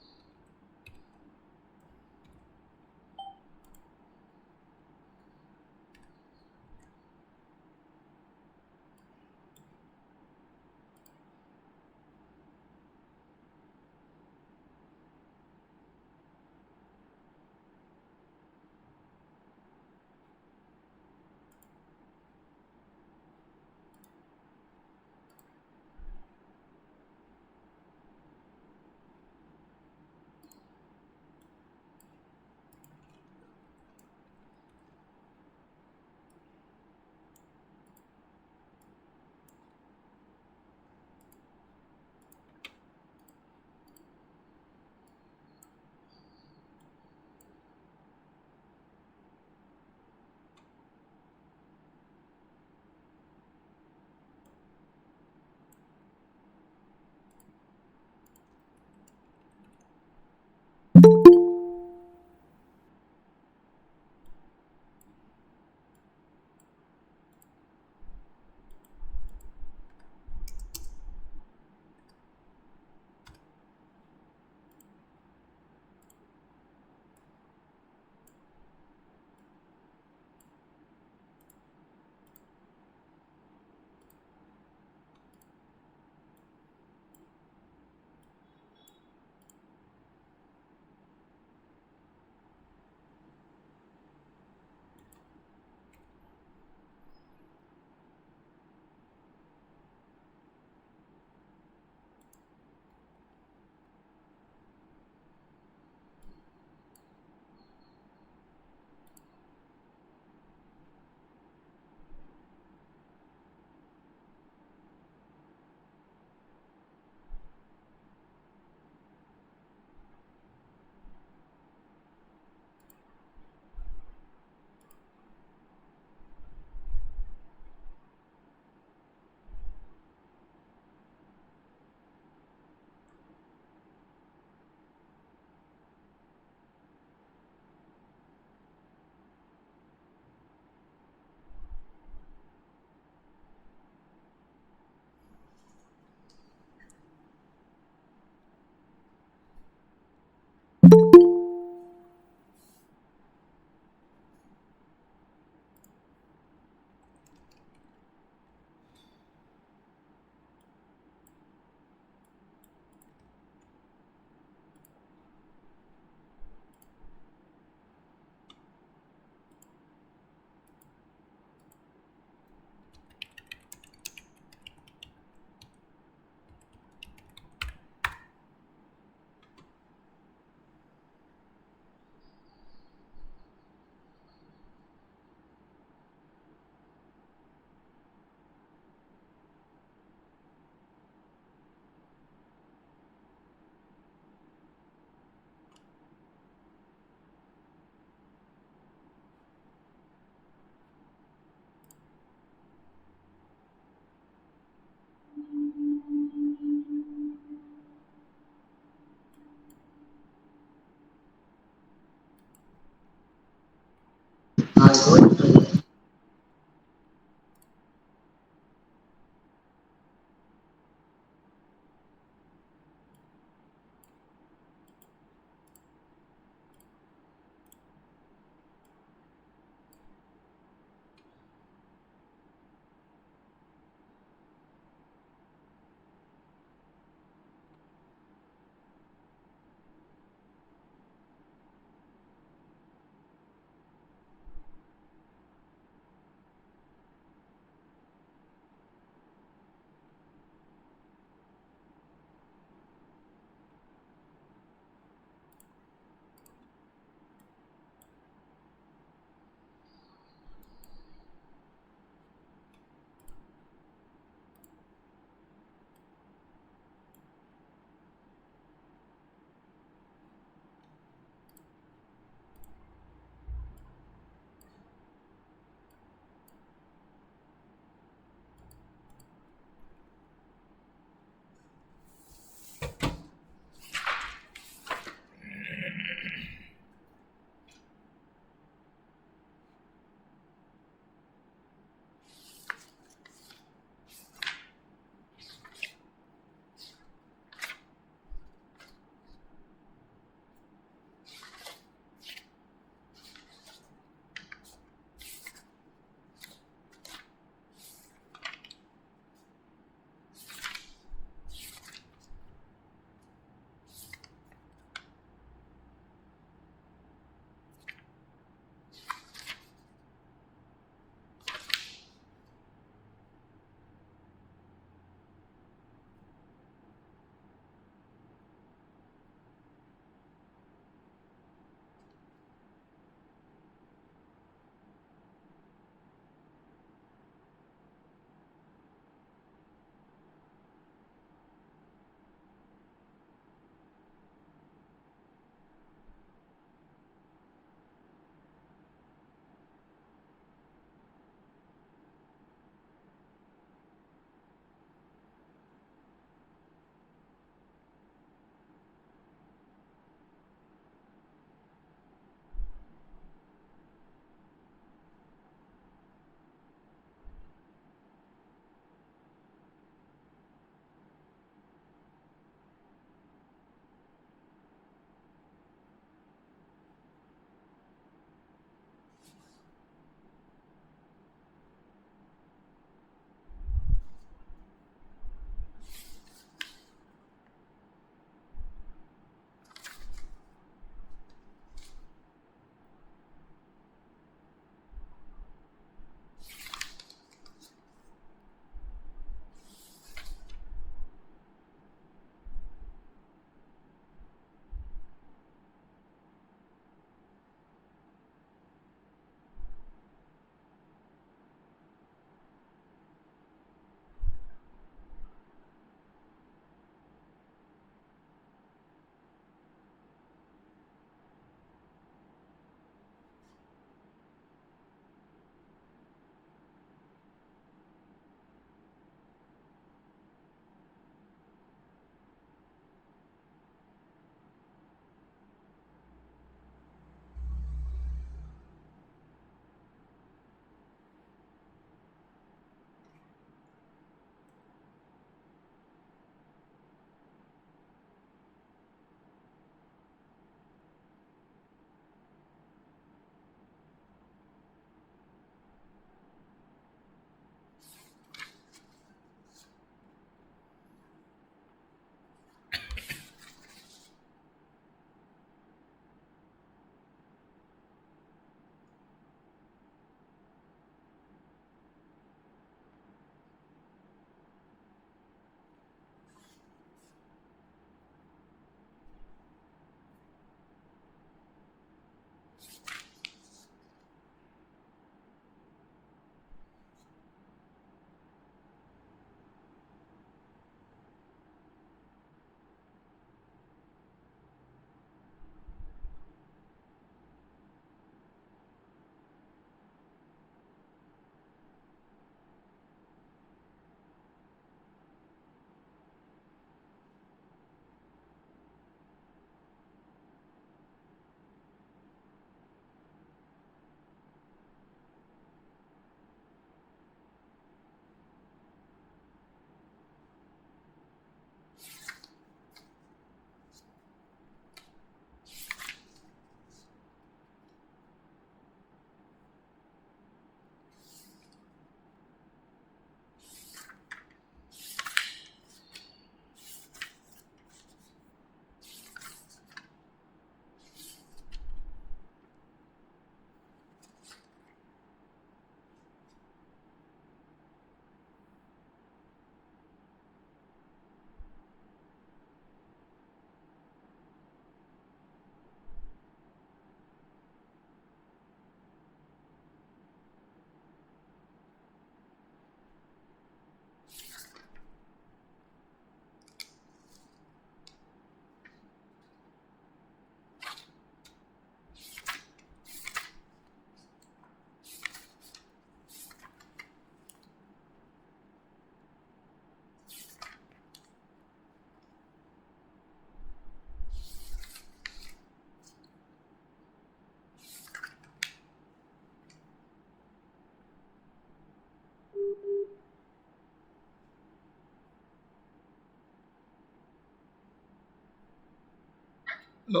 Hello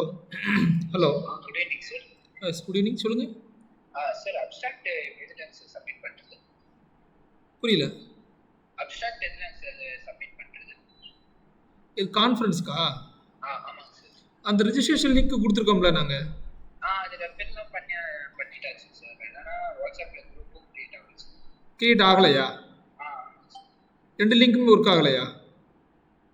hello good evening sir. Good evening, சொல்லுங்கள். சார் அப்ஸ்ட்ராக்ட் எதுலங்க சார் சப்மிட் பண்ணுறது? புரியல. அப்ஸ்ட்ராக்ட் எதுலங்க சார் சப்மிட் பண்ணுறது? இது கான்ஃபரன்ஸ்க்கா? ஆமாங்க சார். அந்த ரிஜிஸ்ட்ரேஷன் லிங்க் கொடுத்துருக்கோம்ல நாங்கள். அதில் ஃபில்லாம் பண்ணிட்டாச்சு சார். என்னன்னா வாட்ஸ்அப்பில் குரூப்பும் க்ரியேட் ஆகல சார். கிரியேட் ஆகலையா? ஆமாங்க சார். 2 லிங்க்குமே ஒர்க் ஆகலையா?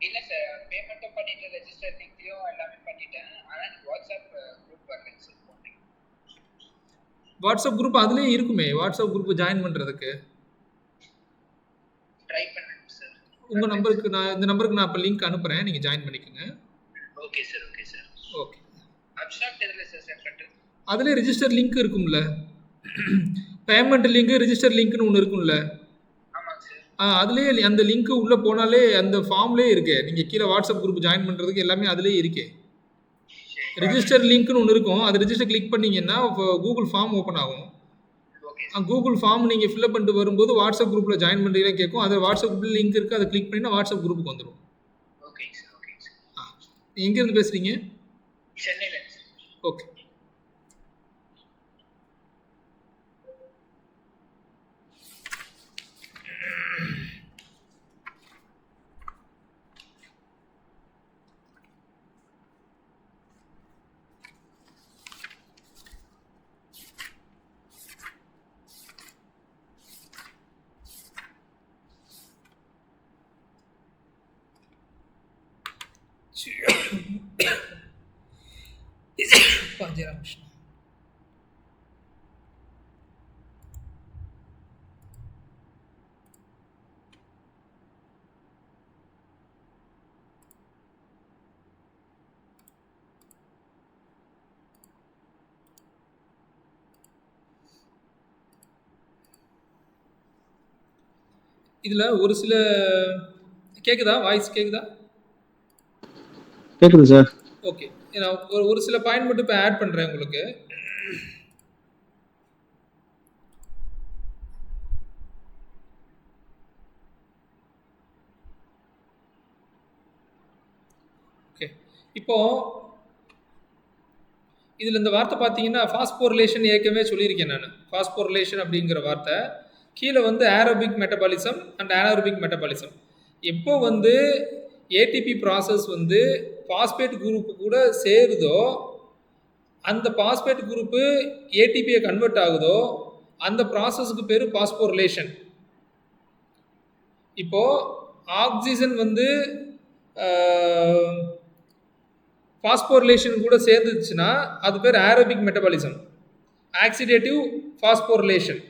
இல்லை சார், பேமெண்ட்டும் பண்ணிட்டேன், ரெஜிஸ்டர் லிங்க்லையும் எல்லாமே பண்ணிட்டேன். ஆனால் எனக்கு வாட்ஸ்அப் குரூப் வரலைங்க சார். வாட்ஸ்அப் குரூப் அதுலேயே இருக்குமே, வாட்ஸ்அப் குரூப் ஜாயின் பண்ணுறதுக்கு. ட்ரை பண்ணுங்க சார். உங்கள் நம்பருக்கு இந்த நம்பருக்கு நான் இப்போ லிங்க் அனுப்புகிறேன், நீங்கள் ஜாயின் பண்ணிக்கோங்க. Okay sir. Okay sir. Okay. Abstract எதில் சார் சென்ட் பண்ணுறது? அதுலேயே ரிஜிஸ்டர் லிங்க் இருக்கும்ல, பேமெண்ட் லிங்க் ரிஜிஸ்டர் லிங்க்னு ஒன்று இருக்கும்ல. ஆமாங்க சார். அதுலேயே அந்த லிங்க்கு உள்ளே போனாலே அந்த ஃபார்ம்லேயே இருக்கே, நீங்கள் கீழே வாட்ஸ்அப் குரூப் ஜாயின் பண்ணுறதுக்கு எல்லாமே அதுலேயே இருக்கே. ரிஜிஸ்டர் லிங்க்னு ஒன்று இருக்கும், அது ரிஜிஸ்டர் கிளிக் பண்ணிங்கன்னா கூகுள் ஃபார்ம் ஓப்பன் ஆகும். கூகுள் ஃபார்ம் நீங்கள் ஃபில்அப் பண்ணிட்டு வரும்போது வாட்ஸ்அப் குரூப்பில் ஜாயின் பண்ணுறீங்கன்னா கேட்கும். அது வாட்ஸ்அப் குரூப்பில் லிங்க் இருக்குது, அதை கிளிக் பண்ணினா வாட்ஸ்அப் குரூப்புக்கு வந்துடும். ஓகேங்க சார். ஓகேங்க சார். எங்கேருந்து பேசுகிறீங்க? சென்னையில் சார். ஓகே. ராமகிருஷ்ணா. இதில் ஒரு சில கேட்குதா, வாய்ஸ் கேட்குதா? கேட்குது சார். ஓகே. நான் ஒரு சில பாயிண்ட் மட்டும் இப்போ ஆட் பண்ணுறேன் உங்களுக்கு. ஓகே. இப்போ இதில் இந்த வார்த்தை பார்த்தீங்கன்னா ஃபாஸ்போரிலேஷன் ஏற்கனவே சொல்லியிருக்கேன் நான். ஃபாஸ்போரிலேஷன் அப்படிங்கிற வார்த்தை கீழே வந்து aerobic metabolism and anaerobic metabolism. எப்போ வந்து ஏடிபி ப்ராசஸ் வந்து பாஸ்பேட் குரூப்பு கூட சேருதோ, அந்த பாஸ்பேட் குரூப்பு ஏடிபியை கன்வெர்ட் ஆகுதோ, அந்த ப்ராசஸ்க்கு பேர் பாஸ்போரிலேஷன். இப்போது ஆக்சிஜன் வந்து பாஸ்போரிலேஷன் கூட சேர்ந்துச்சுன்னா அது பேர் ஏரோபிக் மெட்டபாலிசம். ஆக்சிடேட்டிவ் பாஸ்போரிலேஷன்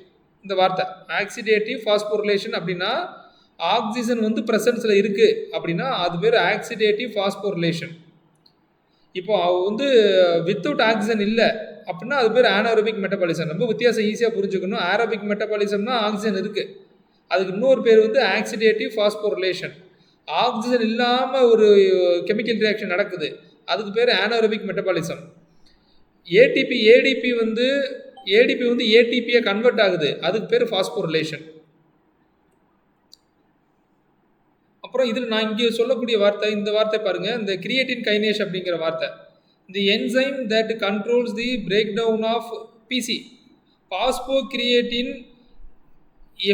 இந்த வார்த்தை. ஆக்சிடேட்டிவ் பாஸ்போரிலேஷன் அப்படின்னா ஆக்சிஜன் வந்து ப்ரெசன்ஸில் இருக்குது அப்படின்னா அது பேர் ஆக்சிடேட்டிவ் பாஸ்போரிலேஷன். இப்போ வந்து வித்தவுட் ஆக்சிஜன் இல்லை அப்படின்னா அது பேர் ஆனாரோபிக் மெட்டபாலிசம். ரொம்ப வித்தியாசம் ஈஸியாக புரிஞ்சுக்கணும். ஆரோபிக் மெட்டபாலிசம்னா ஆக்சிஜன் இருக்குது, அதுக்கு இன்னொரு பேர் வந்து ஆக்சிடேட்டிவ் பாஸ்போரிலேஷன். ஆக்சிஜன் இல்லாமல் ஒரு கெமிக்கல் ரியாக்ஷன் நடக்குது, அதுக்கு பேர் ஆனாரோபிக் மெட்டபாலிசம். ஏடிபி வந்து ஏடிபியை கன்வெர்ட் ஆகுது, அதுக்கு பேர் பாஸ்போரிலேஷன். அப்புறம் இதில் நான் இங்கே சொல்லக்கூடிய வார்த்தை, இந்த வார்த்தை பாருங்கள், இந்த கிரியேட்டின் கைனேஸ் அப்படிங்கிற வார்த்தை. The enzyme that controls the break down of PC. Phosphocreatine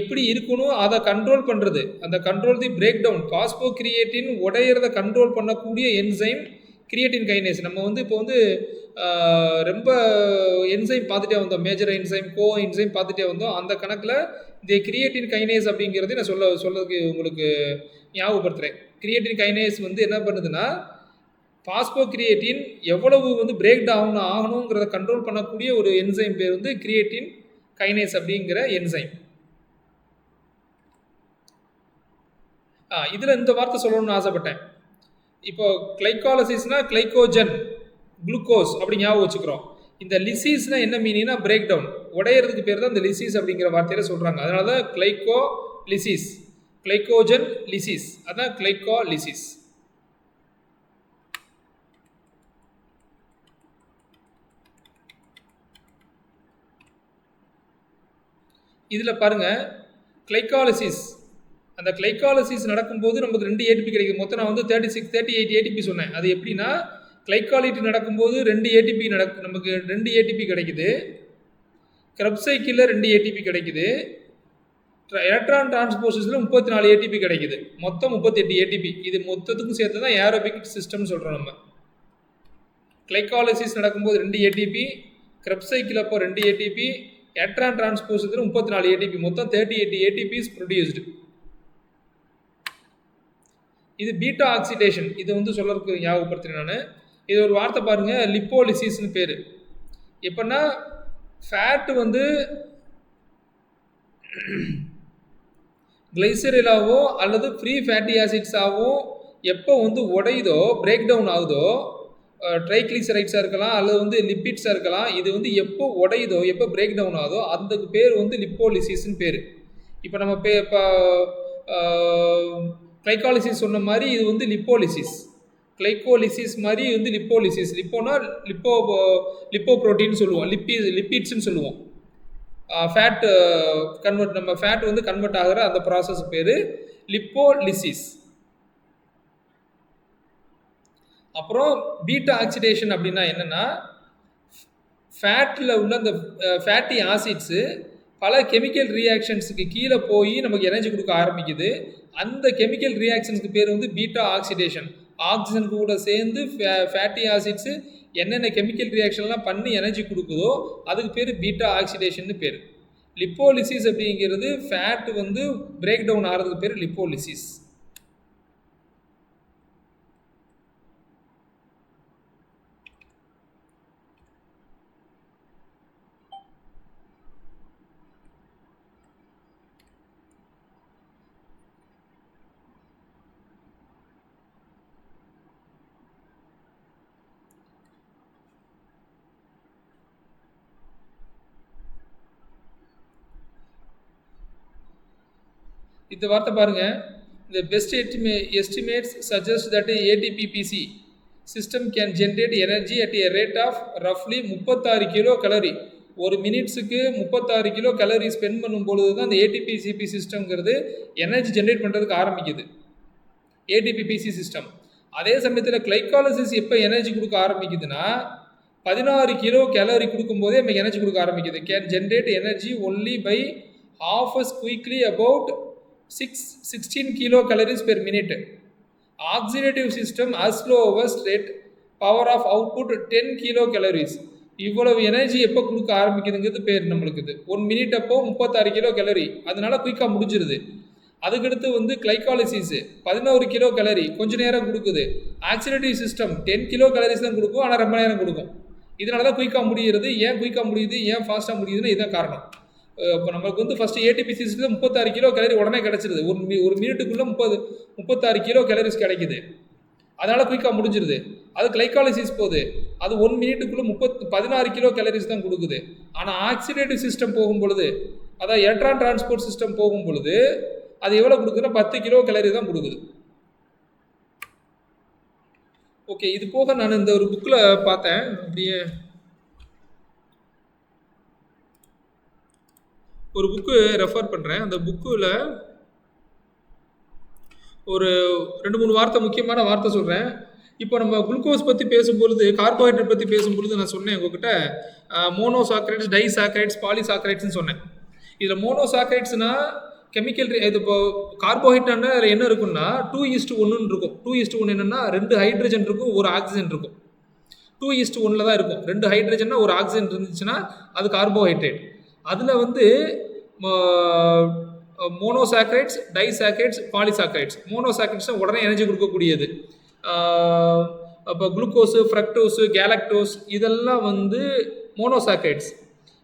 எப்படி இருக்கணும் அதை கண்ட்ரோல் பண்ணுறது, அந்த control the break down. Phosphocreatine உடையிறத கண்ட்ரோல் பண்ணக்கூடிய என்சைம் கிரியேட்டின் கைனேஸ். நம்ம வந்து இப்போ வந்து ரொம்ப என்சைம் பார்த்துட்டே வந்தோம், மேஜர் என்சைம், கோ என்சைம் பார்த்துட்டே வந்தோம். அந்த கணக்கில் இந்த கிரியேட்டின் கைனேஸ் அப்படிங்கிறது நான் சொல்லதுக்கு உங்களுக்கு ஞாபகப்படுத்துகிறேன். கிரியேட்டின் கைனேஸ் வந்து என்ன பண்ணுதுன்னா, பாஸ்போ கிரியேட்டின் எவ்வளவு வந்து பிரேக் டவுன் ஆகணுங்கிறத கண்ட்ரோல் பண்ணக்கூடிய ஒரு என்சைம் பேர் வந்து கிரியேட்டின் கைனேஸ் அப்படிங்கிற என்சைம். இதில் இந்த வார்த்தை சொல்லணும்னு ஆசைப்பட்டேன். இப்போ கிளைகாலிசிஸ்னா கிளைகோஜன், குளுக்கோஸ் அப்படி ஞாபகம் வச்சுக்கிறோம். இந்த லிசிஸ்னா என்ன மீனிங்னா பிரேக் டவுன், உடையிறதுக்கு பேர் தான் இந்த லிசிஸ் அப்படிங்கிற வார்த்தையில சொல்கிறாங்க. அதனால தான் கிளைகோ லிசிஸ், கிளைகோஜன் லிசிஸ், அதான் கிளைகாலிசிஸ். இதில் பாருங்கள், கிளைகாலிசிஸ், அந்த கிளைகாலிசிஸ் நடக்கும்போது நமக்கு 2 ஏடிபி கிடைக்கும். மொத்தம் நான் வந்து 38 ஏடிபி சொன்னேன். அது எப்படின்னா கிளைக்காலிட்டி நடக்கும்போது 2 ஏடிபி நமக்கு 2 ஏடிபி கிடைக்குது. கிரப் சைக்கிளில் 2 ஏடிபி கிடைக்குது. எலக்ட்ரான் டிரான்ஸ்போர்ஷன்ஸில் 34 ஏடிபி கிடைக்குது. மொத்தம் 38 ஏடிபி. இது மொத்தத்துக்கும் சேர்த்து தான் ஏரோபிக் சிஸ்டம் சொல்கிறோம் நம்ம. கிளைகாலிசிஸ் நடக்கும்போது 2 ஏடிபி, கிரப் சைக்கிள் அப்போ 2 ஏடிபி, எலக்ட்ரான் டிரான்ஸ்போர்ஷன்ஸில் 34 ஏடிபி, மொத்தம் 38 ஏடிபிஸ் ப்ரொடியூஸ்டு. இது பீட்டா ஆக்சிடேஷன். இது வந்து சொல்லறதுக்கு ஞாபகப்படுத்துறேன் நான். இது ஒரு வார்த்தை பாருங்கள், லிப்போலிசிஸ்னு பேர். எப்படின்னா ஃபேட்டு வந்து கிளைசரிலாவோ அல்லது ஃப்ரீ ஃபேட்டி ஆசிட்ஸாவோ எப்போ வந்து உடையுதோ, பிரேக் டவுன் ஆகுதோ, ட்ரைக்ளிசரைட்ஸாக இருக்கலாம் அல்லது வந்து லிப்பிட்ஸாக இருக்கலாம், இது வந்து எப்போ உடையுதோ, எப்போ பிரேக் டவுன் ஆகுதோ அதுக்கு பேர் வந்து லிப்போலிசிஸ்ன்னு பேர். இப்போ நம்ம இப்போ கிளைகாலிசிஸ் சொன்ன மாதிரி இது வந்து லிப்போலிசிஸ். கிளைகோலிசிஸ் மாதிரி வந்து லிப்போலிசிஸ். லிப்போனா லிப்போ ப்ரோட்டீன் சொல்லுவோம், லிப்பிட்ஸ்ன்னு சொல்லுவோம். ஃபேட் கன்வெர்ட், நம்ம ஃபேட் வந்து கன்வெர்ட் ஆகிற அந்த ப்ராசஸ் பேர் லிப்போலிசிஸ். அப்புறம் பீட்டா ஆக்சிடேஷன் அப்படின்னா என்னென்னா, ஃபேட்டில் உள்ள அந்த ஃபேட்டி ஆசிட்ஸு பல கெமிக்கல் ரியாக்ஷன்ஸுக்கு கீழே போய் நமக்கு எனர்ஜி கொடுக்க ஆரம்பிக்குது. அந்த கெமிக்கல் ரியாக்ஷன்ஸுக்கு பேர் வந்து பீட்டா ஆக்சிடேஷன். ஆக்சிஜன் கூட சேர்ந்து ஃபேட்டி ஆசிட்ஸு என்னென்ன கெமிக்கல் ரியாக்ஷன்லாம் பண்ணி எனர்ஜி கொடுக்குதோ அதுக்கு பேர் பீட்டா ஆக்சிடேஷன் பேர். லிப்போலிசிஸ் அப்படிங்கிறது ஃபேட் வந்து பிரேக் டவுன் ஆகிறதுக்கு பேர் லிப்போலிசிஸ். இந்த வார்த்தை பாருங்கள், the best estimates suggest that a ATP-PC system can generate energy at a rate of roughly 36 kilo கலரி. ஒரு மினிட்ஸுக்கு 36 கிலோ கலரி ஸ்பெண்ட் பண்ணும்பொழுது தான் அந்த ஏடிபிசிபி சிஸ்டம்ங்கிறது எனர்ஜி ஜென்ரேட் பண்ணுறதுக்கு ஆரம்பிக்குது, ஏடிபிபிசி சிஸ்டம். அதே சமயத்தில் கிளைகாலிசிஸ் எப்போ எனர்ஜி கொடுக்க ஆரம்பிக்குதுன்னா 16 கிலோ கேலரி கொடுக்கும்போதே நமக்கு எனர்ஜி கொடுக்க ஆரம்பிக்குது. Can generate energy only by half as quickly about 16 kilo calories per minute. Oxidative system as lowest rate power of output 10 kilo calories. இவ்வளவு எனர்ஜி எப்போ கொடுக்க ஆரம்பிக்குதுங்கிறது பேர் நம்மளுக்கு. இது 1 மினிட் அப்போ 36 கிலோ கலரி, அதனால குயிக்காக முடிஞ்சிருது. அதுக்கடுத்து வந்து கிளைகாலிசிஸ் 11 கிலோ கலரி கொஞ்ச நேரம் கொடுக்குது. ஆக்சிடேட்டிவ் சிஸ்டம் 10 கிலோ கலரிஸ் தான் கொடுக்கும், ஆனால் ரொம்ப நேரம் கொடுக்கும். இதனால தான் குயிக்காக முடிகிறது. ஏன் குயிக்காக முடியுது, ஏன் ஃபாஸ்ட்டாக முடியுதுன்னு இதுதான் காரணம். இப்போ நம்மளுக்கு வந்து ஃபஸ்ட்டு ஏடிபிசி சிஸ்டத்தில் 36 கிலோ கேலரி உடனே கிடச்சிருது. ஒரு மினிட்டுக்குள்ளே 36 கிலோ கேலரிஸ் கிடைக்குது, அதனால் குயிக்காக முடிஞ்சிருது. அது கிளைகாலிசிஸ் போகுது, அது 1 மினிட்டுக்குள்ளே 16 கிலோ கேலரிஸ் தான் கொடுக்குது. ஆனால் ஆக்சிடேட்டிவ் சிஸ்டம் போகும் பொழுது, அதாவது எலக்ட்ரான் டிரான்ஸ்போர்ட் சிஸ்டம் போகும் பொழுது அது எவ்வளோ கொடுக்குதுன்னா 10 கிலோ கேலரி தான் கொடுக்குது. ஓகே, இது போக நான் இந்த ஒரு புக்கில் பார்த்தேன், அப்படியே ஒரு புக்கு ரெஃபர் பண்ணுறேன். அந்த புக்கில் ஒரு 2-3 வார்த்தை, முக்கியமான வார்த்தை சொல்கிறேன். இப்போ நம்ம குளுக்கோஸ் பற்றி பேசும்பொழுது, கார்போஹைட்ரேட் பற்றி பேசும்பொழுது நான் சொன்னேன் உங்ககிட்ட மோனோசாக்கரைட்ஸ், டைசாக்கரைட்ஸ், பாலிசாக்கரைட்ஸ்னு சொன்னேன். இதில் மோனோசாக்கரைட்ஸ்னால் கெமிக்கல், இது இப்போ கார்போஹைட்ரேட்னா அதில் என்ன இருக்குன்னா 2:1 இருக்கும். 2:1 என்னென்னா 2 ஹைட்ரஜன் இருக்கும், 1 ஆக்சிஜன் இருக்கும். 2:1 தான் இருக்கும். 2 ஹைட்ரஜன்னா 1 ஆக்சிஜன் இருந்துச்சுன்னா அது கார்போஹைட்ரேட். அதில் வந்து மோனோசாக்கரைட்ஸ், டைசாக்கரைட்ஸ், பாலிசாக்கரைட்ஸ். மோனோசாக்கரைட்ஸ் உடனே எனர்ஜி கொடுக்கக்கூடியது. இப்போ குளுக்கோஸு, ஃப்ரக்டோஸு, கேலக்டோஸ் இதெல்லாம் வந்து மோனோசாக்கரைட்ஸ்.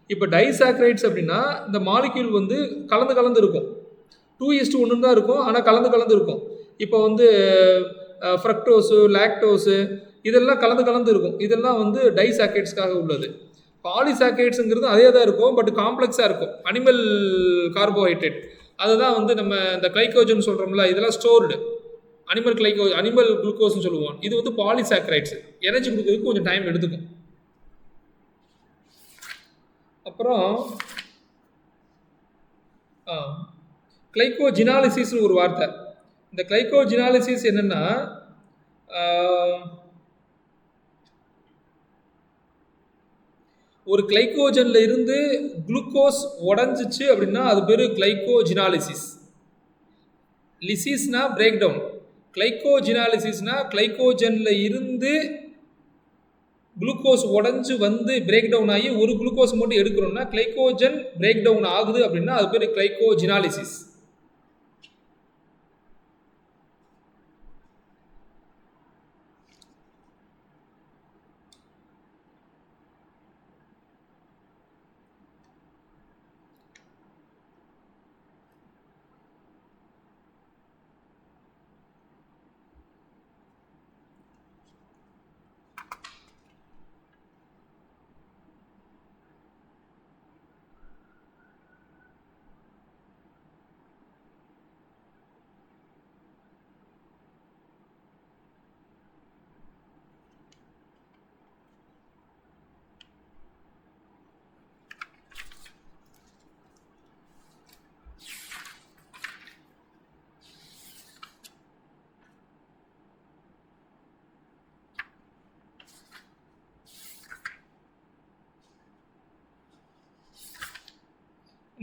இப்போ டைசாக்கரைட்ஸ் அப்படின்னா இந்த மாலிக்யூல் வந்து கலந்து இருக்கும். 2:1 தான் இருக்கும், ஆனால் கலந்து இருக்கும். இப்போ வந்து ஃப்ரக்டோஸு, லாக்டோஸு இதெல்லாம் கலந்து இருக்கும். இதெல்லாம் வந்து டைசாக்கரைட்ஸ்க்காக உள்ளது. பாலிசாக்கரைட்ஸுங்கிறது அதே தான் இருக்கும், பட் காம்ப்ளெக்ஸாக இருக்கும். அனிமல் கார்போஹைட்ரேட் அதுதான் வந்து நம்ம இந்த கிளைகோஜன் சொல்கிறோம்ல, இதெல்லாம் ஸ்டோர்டு. அனிமல் குளுக்கோஸ்னு சொல்லுவோம். இது வந்து பாலிசாக்கரைட்ஸ், எனர்ஜி கொடுக்கறதுக்கு கொஞ்சம் டைம் எடுத்துக்கும். அப்புறம் கிளைகோஜினாலிசிஸ்னு ஒரு வார்த்தை. இந்த கிளைகோஜினாலிசிஸ் என்னென்னா ஒரு கிளைக்கோஜன்ல இருந்து குளுக்கோஸ் உடஞ்சிச்சு அப்படின்னா அது பேர் கிளைக்கோஜினாலிசிஸ். லிசிஸ்னா பிரேக் டவுன், கிளைக்கோஜினாலிசிஸ்னா கிளைக்கோஜன்ல இருந்து குளுக்கோஸ் உடஞ்சு வந்து பிரேக் டவுன் ஆகி ஒரு குளுக்கோஸ் மட்டும் எடுக்கிறோம்னா கிளைக்கோஜன் பிரேக் டவுன் ஆகுது அப்படின்னா அது பேர் கிளைக்கோஜினாலிசிஸ்.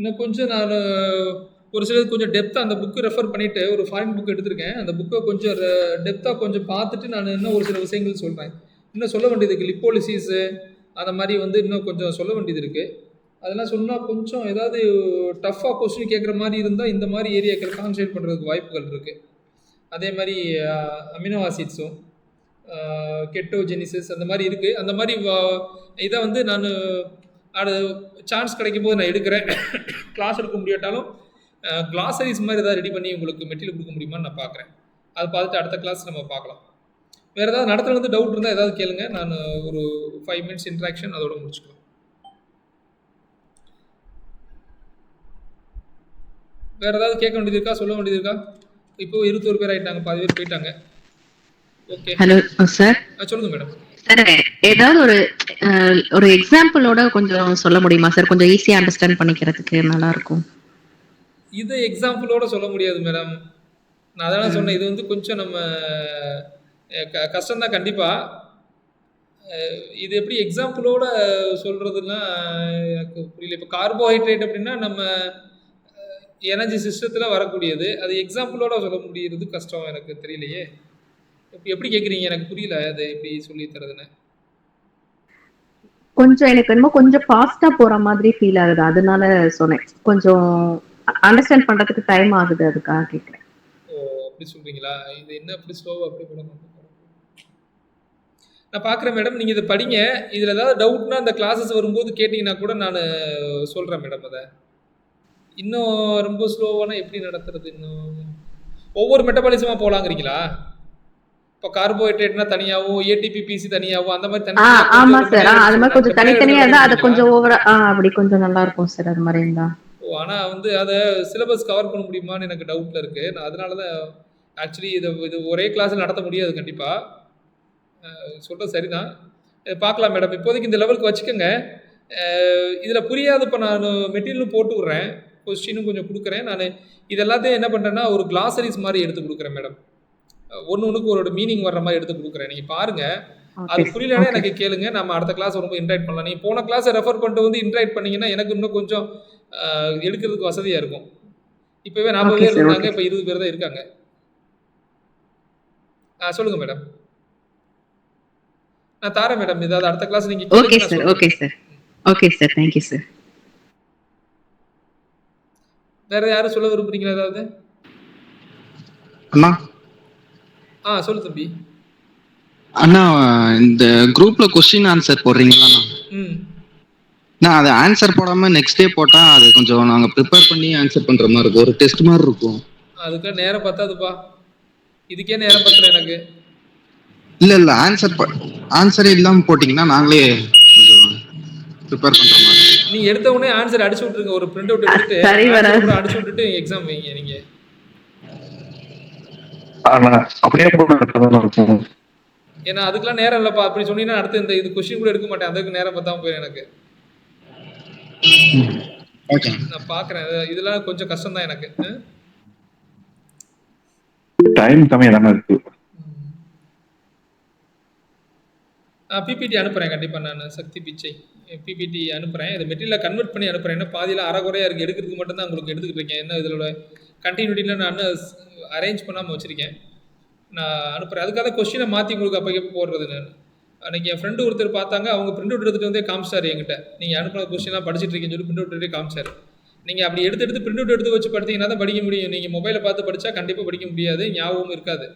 இன்னும் கொஞ்சம் நான் ஒரு சிலது கொஞ்சம் டெப்த்தாக அந்த புக்கு ரெஃபர் பண்ணிவிட்டு ஒரு ஃபாரின் புக் எடுத்திருக்கேன். அந்த புக்கை கொஞ்சம் டெப்த்தாக கொஞ்சம் பார்த்துட்டு நான் இன்னும் ஒரு சில விஷயங்கள் சொல்கிறேன். இன்னும் சொல்ல வேண்டியது இருக்குது. லிப்போலிசிஸு அந்த மாதிரி வந்து இன்னும் கொஞ்சம் சொல்ல வேண்டியது இருக்குது. அதெல்லாம் சொன்னால் கொஞ்சம் ஏதாவது டஃப்பாக கொஸ்டின் கேட்குற மாதிரி இருந்தால் இந்த மாதிரி ஏரியாக்கள் கான்சன்ட்ரேட் பண்ணுறதுக்கு வாய்ப்புகள் இருக்குது. அதே மாதிரி அமினோ ஆசிட்ஸும் கெட்டோஜெனிசிஸ் அந்த மாதிரி இருக்குது. அந்த மாதிரி இதை வந்து நான் அது சான்ஸ் கிடைக்கும் போது நான் எடுக்கிறேன். கிளாஸ் எடுக்க முடியாட்டாலும் கிளாஸரிஸ் மாதிரி ஏதாவது ரெடி பண்ணி உங்களுக்கு மெட்டீரியல் கொடுக்க முடியுமான்னு நான் பார்க்குறேன். அதை பார்த்துட்டு அடுத்த கிளாஸ் நம்ம பார்க்கலாம். வேறு ஏதாவது நடத்துல வந்து டவுட் இருந்தால் ஏதாவது கேளுங்க. நான் ஒரு 5 minutes இன்ட்ராக்ஷன் அதோட முடிச்சுக்கலாம். வேறு ஏதாவது கேட்க வேண்டியது இருக்கா, சொல்ல வேண்டியது இருக்கா? இப்போ 21 பேர் ஆகிட்டாங்க, 10 பேர் போயிட்டாங்க. Okay, hello sir. சொல்லுங்கள் மேடம். சார், ஏதாவது ஒரு எக்ஸாம்பிளோட கொஞ்சம் சொல்ல முடியுமா சார்? கொஞ்சம் ஈஸியா அண்டர்ஸ்டாண்ட் பண்ணிக்கிறதுக்கு நல்லா இருக்கும். இதை எக்ஸாம்பிளோட சொல்ல முடியாது மேடம். நான் அதான் சொன்னேன், இது வந்து கொஞ்சம் நம்ம கஷ்டம்தான் கண்டிப்பாக. இது எப்படி எக்ஸாம்பிளோட சொல்கிறதுன்னா எனக்கு புரியல. இப்போ கார்போஹைட்ரேட் அப்படின்னா நம்ம எனர்ஜி சிஸ்டத்தில் வரக்கூடியது, அது எக்ஸாம்பிளோட சொல்ல முடியறது கஷ்டம். எனக்கு தெரியலையே எப்படி கேட்குறீங்க, எனக்கு புரியல அது எப்படி சொல்லி தரதுன்னு. கொஞ்சம் எனக்கு என்னமோ கொஞ்சம் ஃபாஸ்டா போற மாதிரி ஃபீல் ஆகுது, அதனால சொன்னேன். கொஞ்சம் அண்டர்ஸ்டாண்ட் பண்றதுக்கு டைம் ஆகுது, அதுக்காக கேட்குறேன். ஓ, அப்படி சொல்கிறீங்களா? இது என்ன அப்படி ஸ்லோவாக அப்படி மேடம்? நான் பார்க்குறேன் மேடம், நீங்கள் இதை படிங்க. இதில் ஏதாவது டவுட்னா அந்த கிளாஸஸ் வரும்போது கேட்டிங்கன்னா கூட நான் சொல்கிறேன் மேடம். அதை இன்னும் ரொம்ப ஸ்லோவானா எப்படி நடத்துறது? இன்னும் ஒவ்வொரு மெட்டபாலிசமாக போகலாங்கிறீங்களா? இப்போ கார்போஹைட்ரேட்னா தனியாகவும், ஏடிபி பிசி தனியாகவும், அந்த மாதிரி தனி. ஆமா சார், அது மாதிரி கொஞ்சம் தனித்தனியா இருந்தா அது கொஞ்சம் ஓவரா அப்படி கொஞ்சம் நல்லா இருக்கும் சார், அது மாதிரி இருந்தா. ஓ, ஆனால் வந்து அதை சிலபஸ் கவர் பண்ண முடியுமான்னு எனக்கு டவுட்டில் இருக்குது. நான் அதனால தான் ஆக்சுவலி இது ஒரே கிளாஸில் நடத்த முடியாது கண்டிப்பாக. சொல்கிறது சரிதான், பார்க்கலாம் மேடம். இப்போதைக்கு இந்த லெவலுக்கு வச்சுக்கோங்க. இதில் புரியாது, இப்போ நான் மெட்டீரியலும் போட்டு விட்றேன், கொஸ்டினும் கொஞ்சம் கொடுக்குறேன். நான் இது எல்லாத்தையும் என்ன பண்ணுறேன்னா ஒரு கிளாஸரிஸ் மாதிரி எடுத்து கொடுக்குறேன் மேடம். ஒன்றுக்கு ஒரு மீனிங் வர்ற மாதிரி எடுத்து கொடுக்குறேன். நீங்கள் பாருங்கள், அது புரியலன்னா எனக்கு கேளுங்க, நம்ம அடுத்த கிளாஸ் ரொம்ப இன்ட்ராக்ட் பண்ணலாம். நீங்கள் போன கிளாஸை ரெஃபர் பண்ணிட்டு வந்து இன்ட்ராக்ட் பண்ணிங்கன்னா எனக்கு இன்னும் கொஞ்சம் எடுக்கிறதுக்கு வசதியாக இருக்கும். இப்போவே 40 பேர் இருந்தாங்க, இப்போ 20 பேர் தான் இருக்காங்க. சொல்லுங்கள் மேடம். நான் தாரேன் மேடம், ஏதாவது அடுத்த கிளாஸ் நீங்கள். Okay sir, okay sir, okay sir, thank you sir. வேற யாரும் சொல்ல விரும்புறீங்களா ஏதாவது? அண்ணா, சொல்லு தம்பி. அண்ணா, இந்த குரூப்ல கொஸ்டின் ஆன்சர் போடுறீங்களா? நான் அதை ஆன்சர் போடாம நெக்ஸ்ட் டே போட்டா அது கொஞ்சம் நாங்க ப்ரிப்பேர் பண்ணி ஆன்சர் பண்ற மாதிரி இருக்கும், ஒரு டெஸ்ட் மாதிரி இருக்கும். அதுக்கு நேரம் பத்தாதுப்பா, இதுக்கே நேரம் பத்தல எனக்கு. இல்ல ஆன்சரே இல்லாம போட்டீங்கன்னா நாங்களே கொஞ்சம் ப்ரிப்பேர் பண்ற மாதிரி. நீங்க எடுத்த உடனே ஆன்சர் அடிச்சு விட்டுருங்க, ஒரு பிரிண்ட் அவுட் எடுத்துட்டு அடிச்சு விட்டுட்டு எக்ஸாம் வைங்க நீங்க. அப்படியே இருக்கும். ஏன்னா அதுக்கெல்லாம் நேரம் இல்லப்பா. அப்படி சொன்னீங்கன்னா அடுத்து இந்த இது கொஸ்டின் கூட எடுக்க மாட்டேன், அதுக்கு நேரம் பத்தாம போயிடும் எனக்கு. நான் பாக்குறேன், இதெல்லாம் கொஞ்சம் கஷ்டம் தான் எனக்கு. டைம் கம்மியா தானே இருக்கு. பிபிடி அனுப்புகிறேன் கண்டிப்பாக. நான் சக்தி பிச்சை பிபிடி அனுப்புகிறேன். இது மெட்டீரியலை கன்வெர்ட் பண்ணி அனுப்புகிறேன். ஏன்னா பாதியில் அரைகுறையாக இருக்குது, எடுக்கிறதுக்கு மட்டும்தான் உங்களுக்கு எடுத்துக்கிட்டு இருக்கேன். என்ன இதோட கண்டினியூட்டியில் நான் அரேஞ்ச் பண்ணாமல் வச்சுருக்கேன். நான் அனுப்புகிறேன். அதுக்காக கொஸ்டினை மாற்றி உங்களுக்கு அப்போ போடுறது. நான் அன்றைக்கி என் ஃப்ரெண்டு ஒருத்தர் பார்த்தாங்க, அவங்க பிரிண்ட் அவுட் எடுத்துகிட்டு வந்து காமிச்சார் என்கிட்ட. நீங்கள் அனுப்புகிற கொஸ்டின்லாம் படிச்சுட்டு இருக்கீங்கன்னு சொல்லி பிரிண்ட் அவுட் எடுத்து காமிச்சார். நீங்கள் அப்படி எடுத்து பிரிண்ட் அவுட் எடுத்து வச்சு படித்தீங்கன்னா தான் படிக்க முடியும். நீங்கள் மொபைலை பார்த்து படித்தா கண்டிப்பாக படிக்க முடியாது, ஞாபகமும் இருக்காது.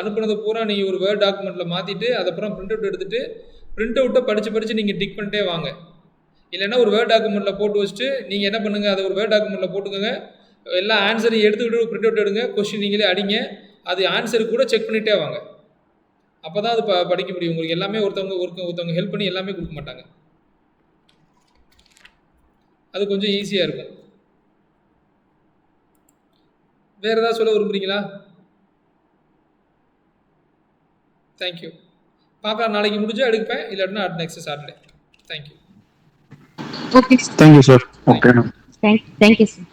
அனுப்புனதை பூரா நீங்கள் ஒரு வேர்ட் டாக்குமெண்ட்டில் மாற்றிட்டு அதுக்கப்புறம் பிரிண்ட் அவுட் எடுத்துகிட்டு பிரிண்ட் அவுட்டை படித்து நீங்கள் டிக் பண்ணிட்டே வாங்க. இல்லைன்னா ஒரு வேர்ட் டாக்குமெண்ட்டில் போட்டு வச்சுட்டு நீங்கள் என்ன பண்ணுங்கள், அதை ஒரு வேர்ட் டாக்குமெண்ட்டில் போட்டுக்கோங்க. எல்லா ஆன்சரையும் எடுத்துக்கிட்டு பிரிண்ட் அவுட் எடுங்க, கொஸ்டின் நீங்களே அடிங்க. அது ஆன்சர் கூட செக் பண்ணிகிட்டே வாங்க. அப்போ தான் அது படிக்க முடியும். உங்களுக்கு எல்லாமே ஒருத்தவங்க ஹெல்ப் பண்ணி எல்லாமே கொடுக்க மாட்டாங்க. அது கொஞ்சம் ஈஸியாக இருக்கும். வேறு ஏதாவது சொல்ல விரும்புகிறீங்களா? தேங்க்யூ. பார்க்கலாம், நாளைக்கு முடிஞ்சா எடுப்பேன், இல்லாட்டினா next Saturday. Thank you. Okay thank you sir. Okay. Thank you sir.